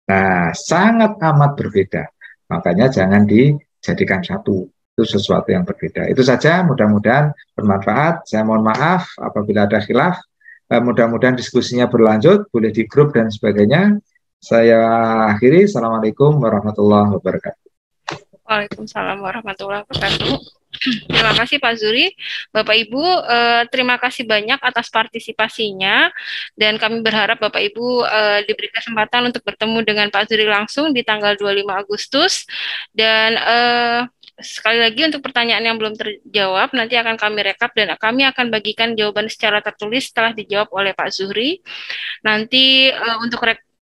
Nah, sangat amat berbeda. Makanya jangan dijadikan satu. Itu sesuatu yang berbeda. Itu saja, mudah-mudahan bermanfaat. Saya mohon maaf apabila ada khilaf. Mudah-mudahan diskusinya berlanjut, boleh di grup dan sebagainya. Saya akhiri. Assalamualaikum warahmatullahi wabarakatuh. Waalaikumsalam warahmatullahi wabarakatuh. Terima kasih Pak Zuri. Bapak Ibu, terima kasih banyak atas partisipasinya dan kami berharap Bapak Ibu diberi kesempatan untuk bertemu dengan Pak Zuri langsung di tanggal 25 Agustus dan sekali lagi untuk pertanyaan yang belum terjawab nanti akan kami rekap dan kami akan bagikan jawaban secara tertulis setelah dijawab oleh Pak Zuhri. Nanti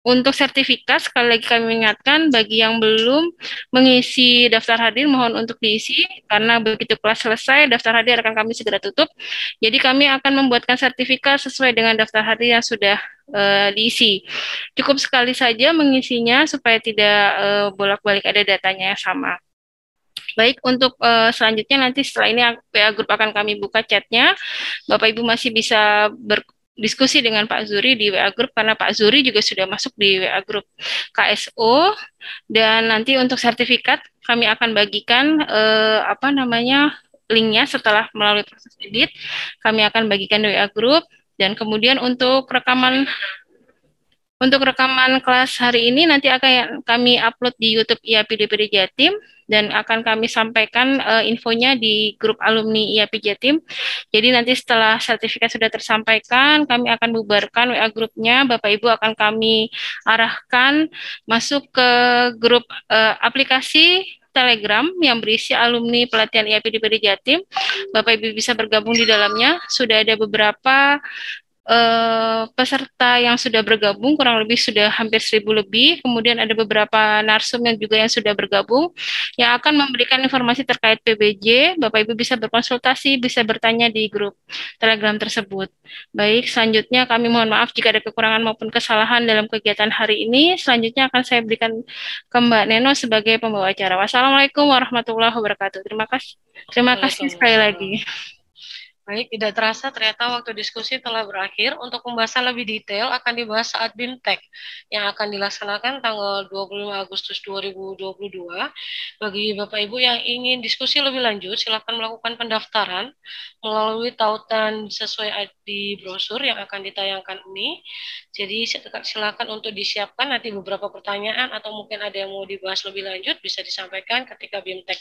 untuk sertifikat, sekali lagi kami mengingatkan bagi yang belum mengisi daftar hadir, mohon untuk diisi, karena begitu kelas selesai, daftar hadir akan kami segera tutup. Jadi kami akan membuatkan sertifikat sesuai dengan daftar hadir yang sudah diisi. Cukup sekali saja mengisinya supaya tidak bolak-balik ada datanya yang sama. Baik, untuk selanjutnya nanti setelah ini WA Group akan kami buka chatnya. Bapak Ibu masih bisa diskusi dengan Pak Zuri di WA Group karena Pak Zuri juga sudah masuk di WA Group KSO dan nanti untuk sertifikat kami akan bagikan linknya setelah melalui proses edit kami akan bagikan di WA Group dan kemudian untuk rekaman kelas hari ini nanti akan kami upload di YouTube IAP DPD Jatim dan akan kami sampaikan infonya di grup alumni IAP Jatim. Jadi nanti setelah sertifikat sudah tersampaikan, kami akan bubarkan WA grupnya. Bapak Ibu akan kami arahkan masuk ke grup aplikasi Telegram yang berisi alumni pelatihan IAP DPD Jatim. Bapak Ibu bisa bergabung di dalamnya. Sudah ada beberapa peserta yang sudah bergabung, kurang lebih sudah hampir 1.000 lebih. Kemudian ada beberapa narsum yang juga yang sudah bergabung yang akan memberikan informasi terkait PBJ. Bapak Ibu bisa berkonsultasi, bisa bertanya di grup Telegram tersebut. Baik, selanjutnya kami mohon maaf jika ada kekurangan maupun kesalahan dalam kegiatan hari ini. Selanjutnya akan saya berikan ke Mbak Neno sebagai pembawa acara. Wassalamualaikum warahmatullahi wabarakatuh. Terima kasih sekali lagi. Baik, tidak terasa ternyata waktu diskusi telah berakhir. Untuk pembahasan lebih detail akan dibahas saat BIMTEK yang akan dilaksanakan tanggal 25 Agustus 2022. Bagi Bapak Ibu yang ingin diskusi lebih lanjut, silakan melakukan pendaftaran melalui tautan sesuai di brosur yang akan ditayangkan ini. Jadi silakan untuk disiapkan nanti beberapa pertanyaan atau mungkin ada yang mau dibahas lebih lanjut bisa disampaikan ketika BIMTEK.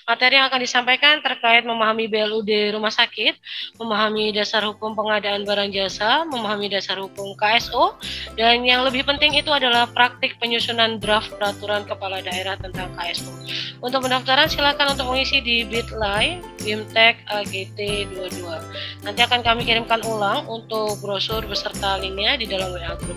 Materi yang akan disampaikan terkait memahami BLUD rumah sakit, memahami dasar hukum pengadaan barang jasa, memahami dasar hukum KSO, dan yang lebih penting itu adalah praktik penyusunan draft peraturan kepala daerah tentang KSO. Untuk pendaftaran silakan untuk mengisi di bit.ly BIMTEK AGT 22. Nanti akan kami kirimkan ulang untuk brosur beserta linknya di dalam WA Group.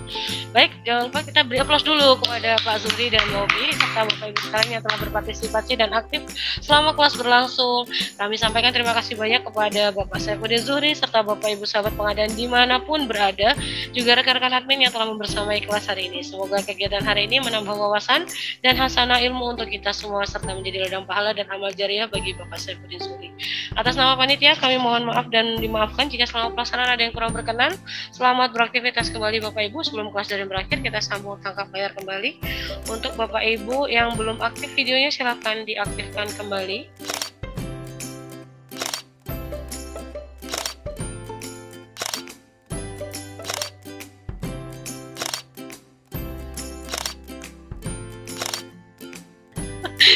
Baik, jangan lupa kita beri aplaus dulu kepada Pak Zuhri dan Mobi serta Bapak Ibu sekalian yang telah berpartisipasi dan aktif selama kelas berlangsung. Kami sampaikan terima kasih banyak kepada Bapak Saifuddin Zuhri serta Bapak Ibu sahabat pengadaan dimanapun berada, juga rekan-rekan admin yang telah membersamai kelas hari ini. Semoga kegiatan hari ini menambah wawasan dan hasanah ilmu untuk kita semua serta bisa menjadi ladang pahala dan amal jariah bagi Bapak Saifuddin Suri. Atas nama panitia kami mohon maaf dan dimaafkan jika selama pelaksanaan ada yang kurang berkenan. Selamat beraktivitas kembali Bapak Ibu. Sebelum kelas daring berakhir kita sambung tangkap layar kembali. Untuk Bapak Ibu yang belum aktif videonya silahkan diaktifkan kembali.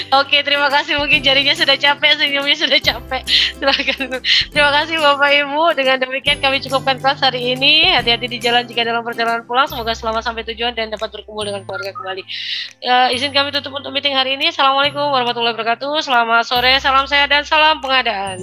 Oke, terima kasih. Mungkin jarinya sudah capek, senyumnya sudah capek. Silakan. Terima kasih Bapak Ibu. Dengan demikian kami cukupkan kelas hari ini. Hati-hati di jalan jika dalam perjalanan pulang. Semoga selamat sampai tujuan dan dapat berkumpul dengan keluarga kembali. Izin kami tutup untuk meeting hari ini. Assalamualaikum warahmatullahi wabarakatuh. Selamat sore, salam sehat dan salam pengadaan.